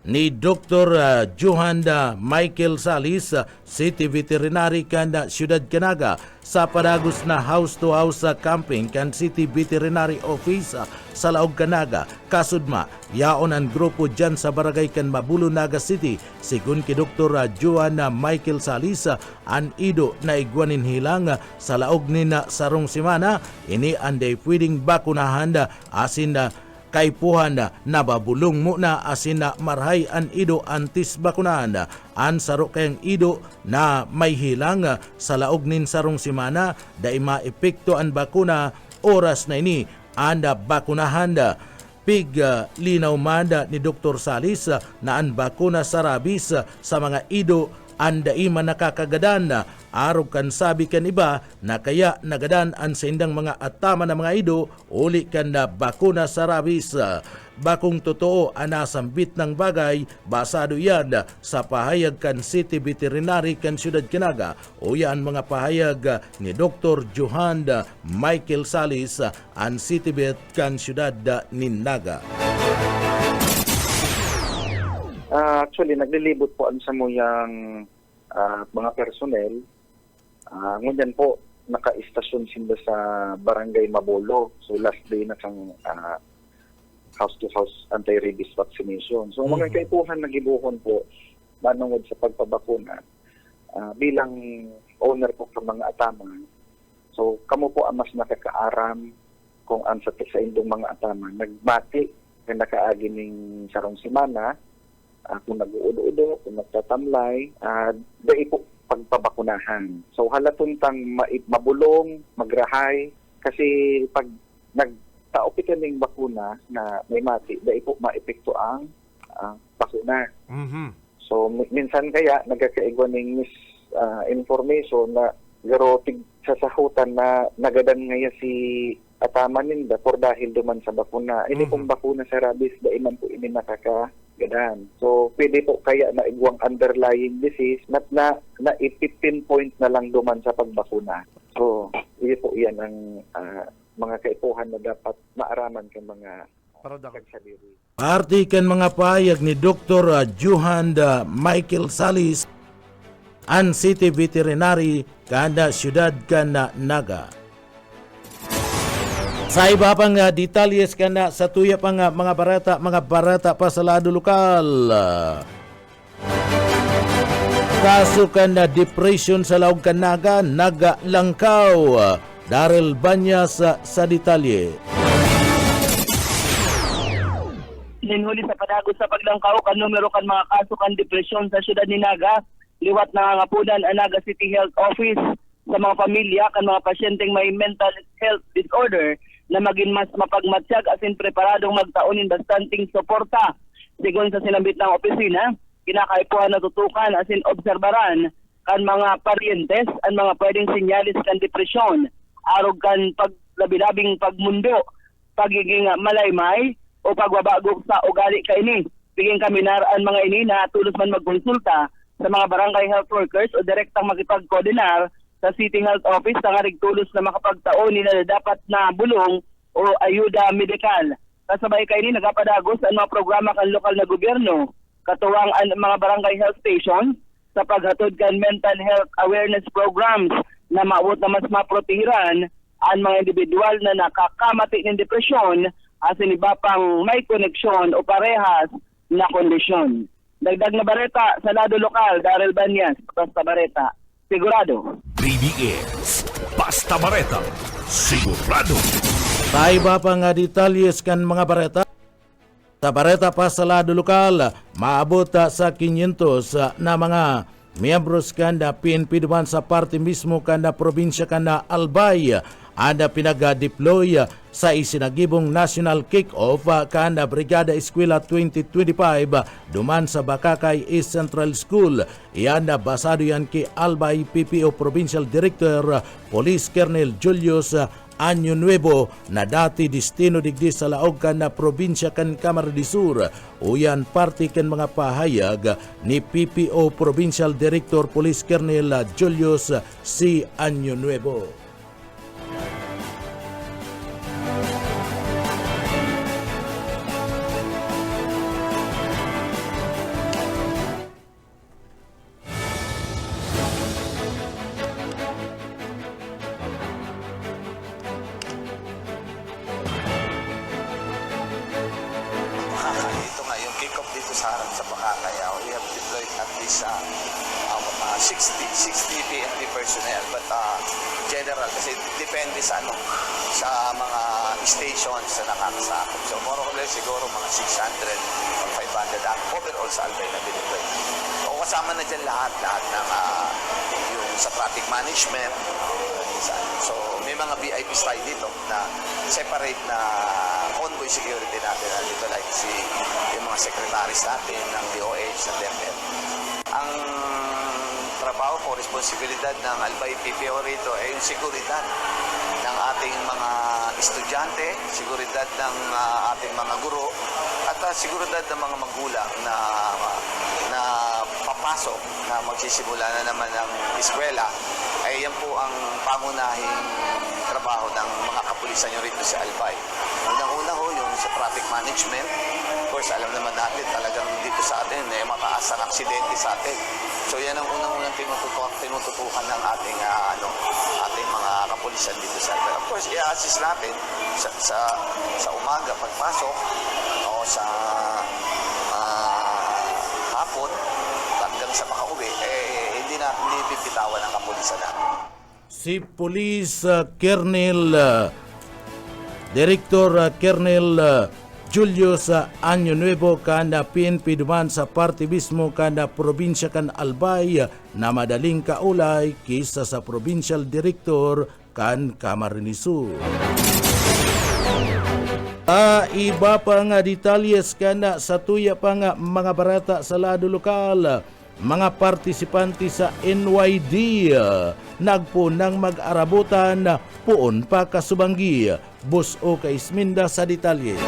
ni Dr. Johan Michael Salis, City Veterinary kan Siyudad Canaga sa padagos na house-to-house camping kan City Veterinary Office sa Laog Canaga. Kasudma, yaon ang grupo dyan sa barangay kan Mabulo, Naga City. Sigun ki Dr. Johan Michael Salis, an ido na igwanin hilang sa laog ni na sarong simana, ini anday pwedeng bakunahan asin kaipuhan na babulong muna asin na marhay an ido antis bakunahan. An saro kayang ido na may hilang sa laog nin sarong simana dai maepekto an bakuna oras na ini anda bakunahan. Pig linaw manda ni Dr. Salis na ang bakuna sa rabies sa mga ido anda ima nakakagadan. Arog kan sabi kan iba na kaya nagadan ang sindang mga atama na mga ido uli kan na bakuna sa rabies. Bakong totoo anasambit ng bagay, basado yan sa pahayag kan City Veterinary kan Siyudad Canaga o yan mga pahayag ni Dr. Johan Michael Salis ang City Vet kan Siyudad Naga. Actually, naglilibot po ang samuyang mga personnel. Ngunyan po, naka-istasyon sila sa Barangay Mabolo. So, last day na sang house-to-house anti-rabies vaccination. So, mga kaipuhan na gibuhon po, manungod sa pagpabakuna, bilang owner po sa mga ataman. So, kamo po ang mas nakakaaram kung ang sa indong mga ataman. Nagbati kung nakaagi ning sarong semana, kung nag-uudo-udo, kung nagtatamlay, dahil po pagpabakunahan. So halatuntang mabulong, magrahay, kasi pag nagtaopi ka ng bakuna na may mati, dahil po maepekto ang bakuna. So minsan kaya nagkakaigwan ng information na garo sasahutan na nagadan ngaya si ataman ninda por dahil duman sa bakuna. Ini pong bakuna sa rabies, dahil man po ini nakakagadan. So pwede po kaya na igwang underlying disease na 15 point na lang duman sa pagbakuna. So po yan ang mga kaipuhan na dapat maaraman ng mga kagsabiri. Party kan mga payag ni Dr. Johan Michael Salis, ang City Veterinary kada siyudad kana Naga. Sa iba pang detalyes kana sa tuya pang mga barata pa sa lado lokal. Kaso kana depression sa Laog Naga, Naga Langkaw. Daryl Banyas sa detalye. Ninhuli sa padagos sa paglangkaw kan numero kan mga kaso kan depresyon sa siyudad ni Naga, liwat nangangapunan ang Naga City Health Office sa mga pamilya kan mga pasyenteng may mental health disorder na maging mas mapagmatsyag asin preparadong magtaunin bastanting suporta. Sigon sa sinambit ng opisina, kinakaipuhan na tutukan asin obserbaran kan mga paryentes ang mga pwedeng sinyalis kan depresyon, arog kan paglabilabing pagmundo, pagiging malaymay, o pagbabagok sa ugali kaini. Biging kami naraan mga ini na tulos man magkonsulta sa mga barangay health workers o direktang makipag-koordinar sa City Health Office na tulos na makapagtaon nila dapat na bulong o ayuda medikal. Kasabay kaini nagapadagos ang mga programa kan lokal na gobyerno, katuwang ang mga barangay health stations sa paghatod kan mental health awareness programs na maabot na mas maprotehiran ang mga individual na nakakamati ng depresyon asin iba pang may koneksyon o parehas na kondisyon. Dagdag na bareta sa lado lokal, Daryl Banyas, Basta Bareta, sigurado. BBS, Basta Bareta, sigurado. Sa iba pang detalyes kan mga bareta, sa bareta pa sa lado lokal, maabot sa 500 na mga miyembros kanda PNP duman sa parte mismo kanda probinsya kanda Albay, ada pinag-deploy sa isinagibong national kick-off kanda Brigada Eskwela 2025 duman sa Bakakay East Central School. Iyan na basado yan kay Albay PPO Provincial Director Police Colonel Julius Año Nuevo na dati destino digdi sa laog kan na probinsya kan Camarines Sur. Uyan parte kan mga pahayag ni PPO Provincial Director Police Colonel Julius C. Año Nuevo. Sa Bakakay, we have deployed at least 60 PNP personnel, but general kasi depende sa mga stations na nakakasakop. So more or less siguro mga 600 or 500 overall sa Albay na dineploy. So kasama na dyan lahat ng yung sa traffic management. So may mga VIPs tayo dito na separate na convoy security natin dito, like yung mga secretaries natin ng DOH, ng DepEd. Ang trabaho ko, responsibilidad ng Albay PPO rito ay yung seguridad ng ating mga estudyante, seguridad ng ating mga guro, at seguridad ng mga magulang na papasok na magsisimula na naman ng eskwela. Ay yan po ang pangunahing trabaho ng mga kapulisan nyo rito sa Albay. Unang-una ho yung sa traffic management. Of course, alam naman natin talagang dito sa atin mataas ang aksidente sa atin. So yan ang unang-unang tinututukan ng ating mga kapulisan dito sa Albay. Of course, i-assist natin sa umaga pagpasok o sa hapon hanggang sa makauwi, hindi pipitawan ang kapulisan natin. Si Police Colonel Director Colonel Julius Año Nuevo kana PNP duman sa partibismo kana probinsya kan Albay na madaling kaulay kisa sa provincial director kan Camarines Sur. Iba pa nga detalyes kana sa tuya pa nga mga barata sa lado lokal. Mga partisipante sa NYD nagpo nang mag-arabutan puon pa kasubanggi. Bus o kaisminda sa detalye.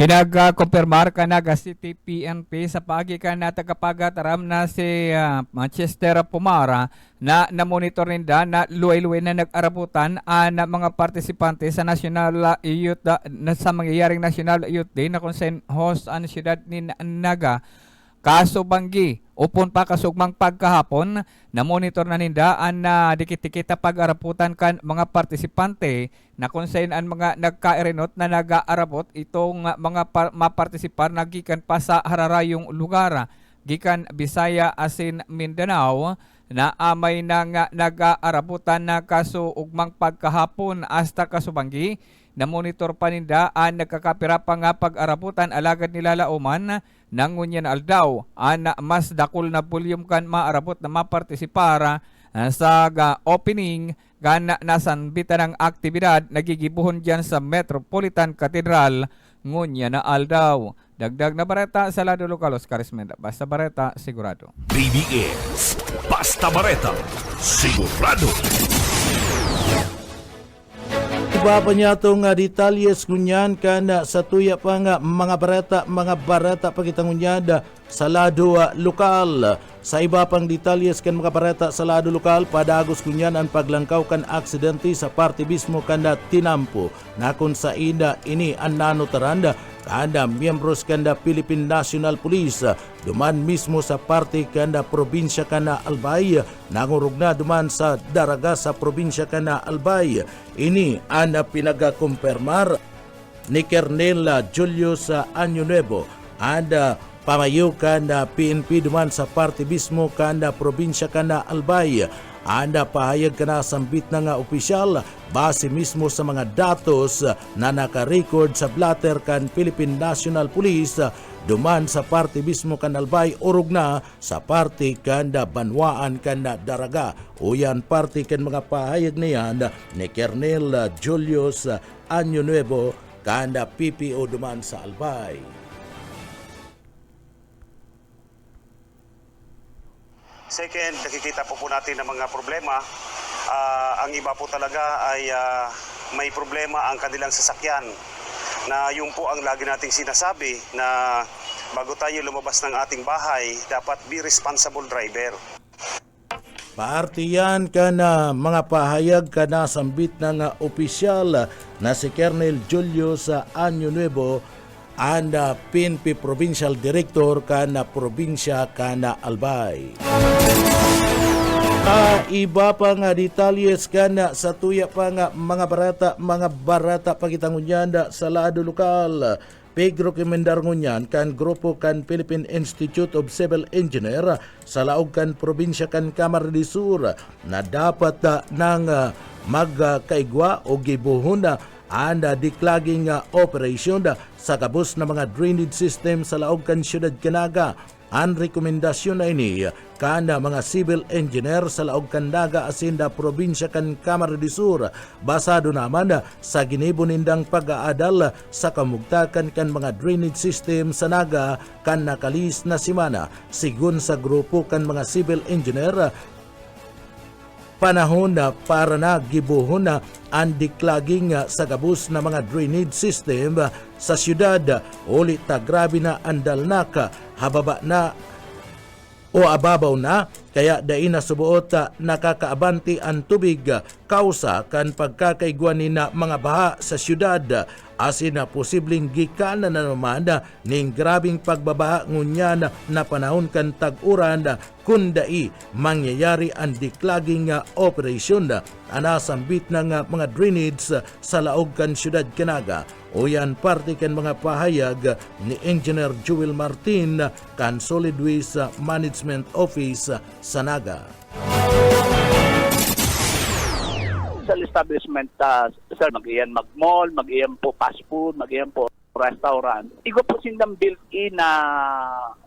Pinag-kumpirmar ka na City PNP sa pagi ka na tagapagataram na si Manchester Pumara na namonitor ninda na luway-luway na nag-arabutan na mga partisipante sa National Youth sa mangyayaring National Youth Day na kung saan host ang siyudad ni Naga. Kaso banggi, upon pa kasugmang pagkahapon, na monitor na ninda ang dikit-dikit pag-araputan kan mga partisipante na kung saan ang mga nagkairinot na nag-aarapot itong mga mapartisipar na gikan pa sa hararayong lugar, gikan Bisaya asin Mindanao, na amay nang nag-aaraputan na kaso ugmang pagkahapon hasta kasubanggi. Na monitor pa ninda ang nagkakapira pa nga pag-araputan alagad nila lauman nang ngunyan aldaw ang mas dakol na volume kan maarapot na mapartisipara sa opening gan nasanbitan ng aktibidad nagigibuhon dyan sa Metropolitan Cathedral ngunyan na aldaw. Dagdag na bareta sa lado lokal, Oscar Esmenda. Basta bareta, sigurado. BBS Basta Bareta, sigurado. Iba pa niya itong detalyes ngunyan ka na sa tuya pa nga mga barata pagitang ngunyan sa lado lokal. Sa iba pang detalyes kan mga barata sa lado lokal, padagos ngunyan ang paglangkaw kan aksidente sa partibismo kan tinampo na kung sa ina ini ang nanotaranda kanda miyembros kanda Philippine National Police duman mismo sa parte kanda probinsya kana Albay nangurog na duman sa daraga sa probinsya kana Albay. Ini ang pinagakumpirmar ni Colonel Julius Año Nuevo and pamayo kanda PNP duman sa parte mismo kanda probinsya kana Albay. Anda pahayag ka na sambit na nga opisyal base mismo sa mga datos na naka-record sa blatter kan Philippine National Police duman sa parte mismo kan Albay urog na sa parte kanda Banwaan kanda Daraga. Uyan parte kan mga pahayag na yan ni Colonel Julius Año Nuevo kanda PPO duman sa Albay. Second, nakikita po natin ng mga problema. Ang iba po talaga ay may problema ang kanilang sasakyan. Na yung po ang lagi nating sinasabi na bago tayo lumabas ng ating bahay, dapat be responsible driver. Paartiyan ka na mga pahayag ka na sambit ng opisyal na si Colonel Julius Año Nuevo and PNP Provincial Director kana probinsya kana Albay. Iba pa nga detalyes kana sa tuya pa nga mga barata pagitangunyan sa lado lokal. Pedro Kimendar ngunyan kan grupo kan Philippine Institute of Civil Engineer sa laog kan probinsya kan Camarines Sur na dapat nang magkaigwa o gibuhon and diklaging operation sa kabus na mga drainage system sa laog kan siyudad Canaga. Ang rekomendasyon na ini kana mga civil engineer sa laog kan Naga asinda probinsya kan Camarines Sur basado naman sa ginibon nindang pag-aadal sa kamugtakan kan mga drainage system sa Naga kan nakalis na simana. Sigun sa grupo kan mga civil engineer, panahon na para na gibuhon na ang diklaging sa gabus na mga drainage system sa syudad. Ulit grabe na andal na hababa na o ababaw na kaya dai na subuot nakakaabanti ang tubig kausa kan pagkakaigwan ni na mga baha sa syudad asin na posibleng gikanan na naman ning grabing pagbabaha ngunyan na panahon kan tag-uran kundai mangyayari ang diklaging operasyon anasambit ng mga drainage sa laog kan syudad Canaga. O yan parte kan mga pahayag ni Engineer Joel Martin kan Solid Waste Management Office sa Naga. Sa establishment, sir, mag-iyan mag-mall, mag-iyan po fast food, mag-iyan po restaurant. Igo po sindang built-in na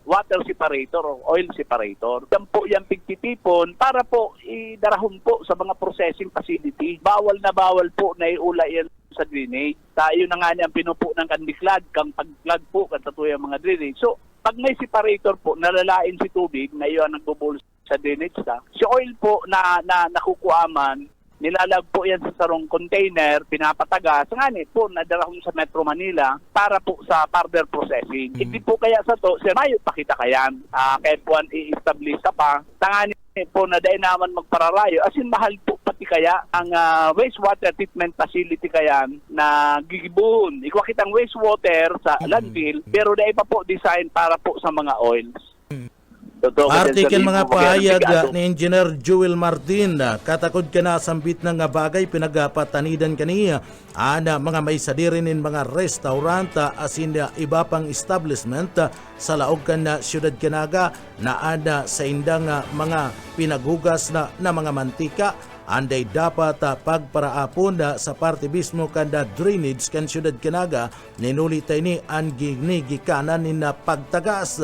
water separator o oil separator. Yan po yung pigtitipon para po idarahon po sa mga processing facility. Bawal na bawal po na iula yan sa drainage. Tayo na nga niya ang pinupo ng kandiklag, kang pagklag po, katatuyan mga drainage. So, pag may separator po, nalalain si tubig na iyon ang nagbubulsa sa drainage na, si oil po na nakukuaman, nilalag po yan sa sarong container, pinapataga, sa nganit po, nadarahon sa Metro Manila para po sa further processing. Hindi po kaya sa to, sir, mayo pakita kayan. Kaya po i-establish ka pa, tanganin po na dahil naman magpararayo, as in mahal po pati kaya ang wastewater treatment facility kayan na gigibuhon. Ikaw kitang wastewater sa landfill, pero dahil pa po design para po sa mga oils. Artikel mga pahayag ni Engineer Joel Martin, katakod ka na sambit ng bagay pinagpatanidan kaniya ana mga may sadirinin mga restaurant asin iba pang establishment sa laog kan na siyudad Canaga na ada sa indang mga pinaghugas na mga mantika anday dapat pagparaapon sa parte mismo kanda drainage kan siyudad Canaga ninulitay ni ang ginigikanan ni na pagtagas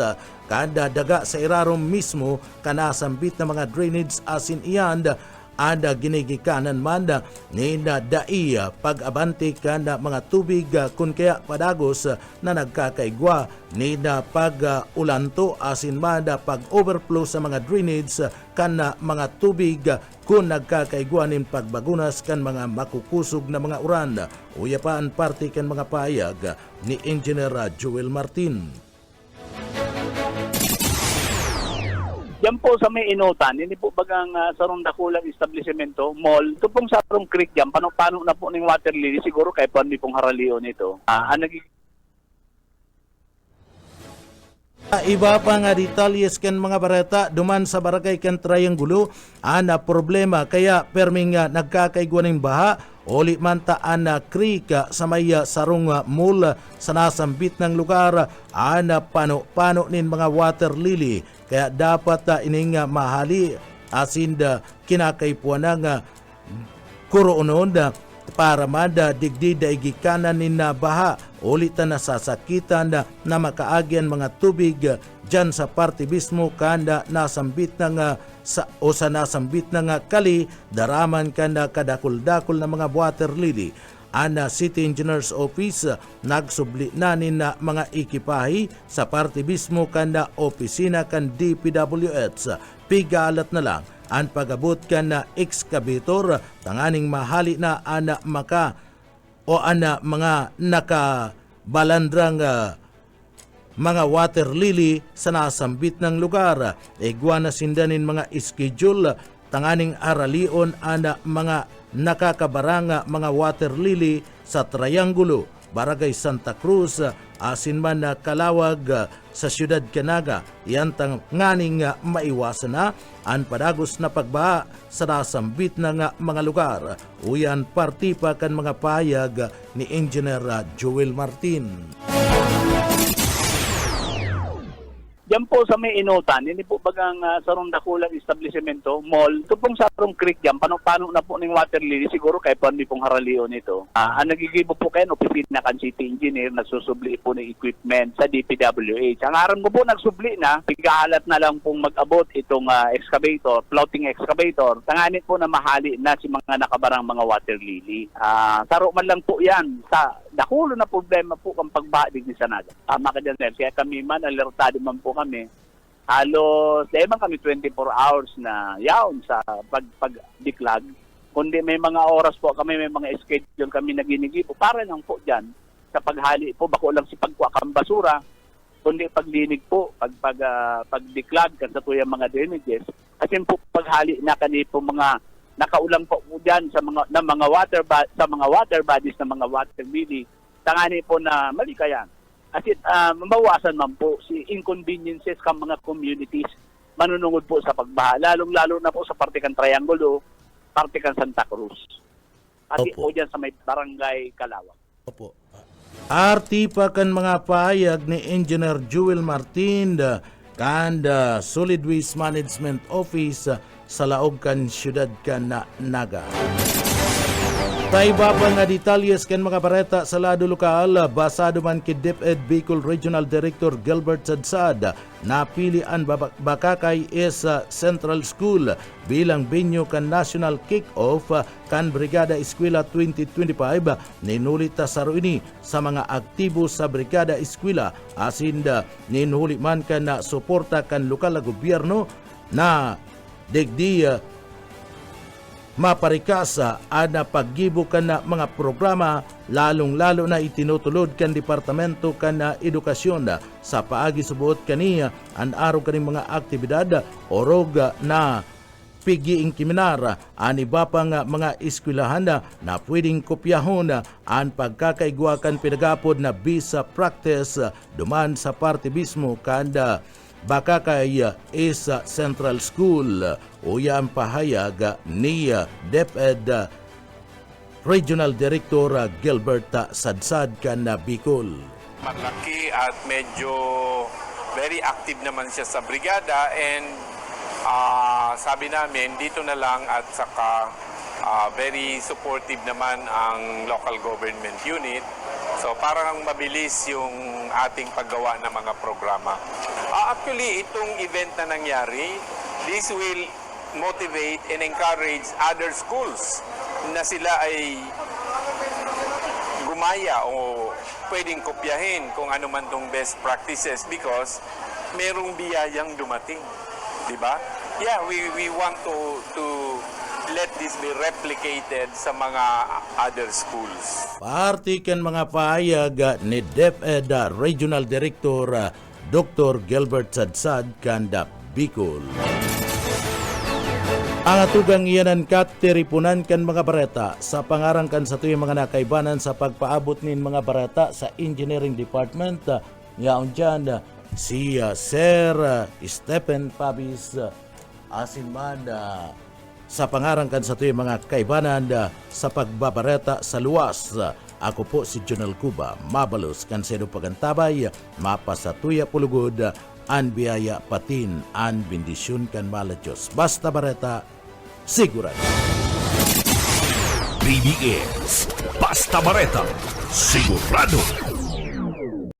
kada daga sa irarom mismo kanasambit na mga drainage asin iyan ada ginigikanan man ni na dai pag-abanti kada mga tubig kun kaya padagos na nagkakaigwa ni na pag-ulanto asin man pag-overflow sa mga drainage kana mga tubig kung nagkakaigwa nin pagbagunas kan mga makukusog na mga uran. Uya pa ang parte kan mga pahayag ni Engineer Joel Martin. Yan po sa may inutan, hindi po bagang sarong dakulang establishmento, mall. Ito pong sarong creek dyan, paano na po ng water lily, siguro kaya pa hindi pong haraliyo nito. Iba pa nga detalyes kan mga barata duman sa barangay kan Triangulo ana problema kaya perming nagkakaigwa ng baha oli man taan na creek sa may sarong mall sa nasambit ng lugar ana pano nin mga water lily kaya dapat ining mahali asin kinakaipuan ng kuroon para mada digdi daigikanan ni na baha ulit na sasakitan na makaagyan mga tubig dyan sa parte mismo kanda nasambit ng sa nasambit ng kali daraman kanda kadakul-dakul na mga water lily. Ana City Engineers Office nagsubli na ni na mga ikipahi sa parte mismo kanda opisina kan DPWH pigalat na lang ang pagabot kan na excavator tanganing mahali na ana maka o ana mga nakabalandrang mga water lily sa nasambit ng lugar. Igwa na sindanin mga schedule tanganing aralion ana mga nakakabaranga mga water lily sa Triangulo, Barangay Santa Cruz, asin man na Kalawag sa Siyudad Canaga. Yan tang nganing maiwasan na ang padagos na pagbaha sa nasambit ng mga lugar. Uyan parti pa kan mga payag ni Engineer Joel Martin. Yan po sa may inutan, hindi po bagang sarong dakulang establishmento, mall. Ito pong sarong creek dyan, paano na po ng water lily, siguro kaya pa hindi pong haraliyo nito. Ang nagigibo po kayo, opisina kan city engineer, nagsusubli po ng equipment sa DPWH. Ang aram ko po nagsubli na, pigahalat na lang pong mag-abot itong excavator, floating excavator. Tanganit po na mahali na si mga nakabarang mga water lily. Taro man lang po yan sa dakulo na problema po kang pagbadig ni Sanaga. Tama ka dyan, sir. Kaya kami man, alertado man po kami. Halos, dahil kami 24 hours na yaon sa pagdiklag. Kundi may mga oras po kami, may mga schedule kami na ginigipo. Para lang po dyan, sa paghali po, bako lang si pagkuakang basura, kundi paglinig po, pagdiklag, kan sa tuyang mga drainages. Kasi po paghali na kanito mga nakaulang po dyan sa mga water bodies na mga water lily, tangani po na malikayan. At mabawasan man po si inconveniences ng mga communities manunungod po sa pagbaha, lalong-lalo na po sa parte kan Triangulo, parte kan Santa Cruz. At po dyan sa may barangay Kalawag. Opo. Arti pa kan mga pahayag ni Engineer Joel Martin kan Solid Waste Management Office sa laog kan siyudad kan Naga. Taiba pa nga detalyes ken mga bareta sa lado lokal, basado man kay DepEd Bicol Regional Director Gilbert Sadsad, napili ang Bakakay is Central School bilang venue kan national kick-off kan Brigada Eskwela 2025. Ninulita sa ruini sa mga aktibo sa Brigada Eskwela asin ninuli man kan na suporta kan lokal na gobyerno na digdi maparikasa ana paggibo kan na mga programa lalong-lalo na itinutulod kan departamento kan na edukasyon sa paagi subuot kaniya an araw kaning mga aktibidad orog na pigiing kiminar ani ba pang mga eskwelahan na pwedeng kopyahon an pagkakaigwa kan pinagapod na visa practice duman sa partibismo kanda Bakakay is Central School o yan pahayag ni DepEd Regional Director Gilbert Sadsad kan Bicol. Malaki at medyo very active naman siya sa brigada and sabi namin dito na lang at saka very supportive naman ang local government unit. So parang mabilis yung ating paggawa ng mga programa. Actually, itong event na nangyari, this will motivate and encourage other schools na sila ay gumaya o pwedeng kopyahin kung ano man tong best practices because merong biyayang dumating. Diba? Yeah, we want to let this be replicated sa mga other schools. Party kan mga pahayag ni DepEd Regional Director Dr. Gilbert Sadsad kanda Bicol. Ang atugang iyanan kat tiripunan kan mga bareta sa pangarangkan sa tuyong mga nakaibanan sa pagpaabot nin mga bareta sa Engineering Department. Yaon dyan si Sir Stephen Pabis asinman sa pangarangkan sa tuyong mga kaibanan sa pagbabareta sa luwas. Ako po si Jonel Cuba, mabalos kansedo pagantabay, mapasatuya pulugod, an biyaya patin, an bendisyon kan maladyos. Basta bareta, sigurado. BBS, Basta Bareta, sigurado.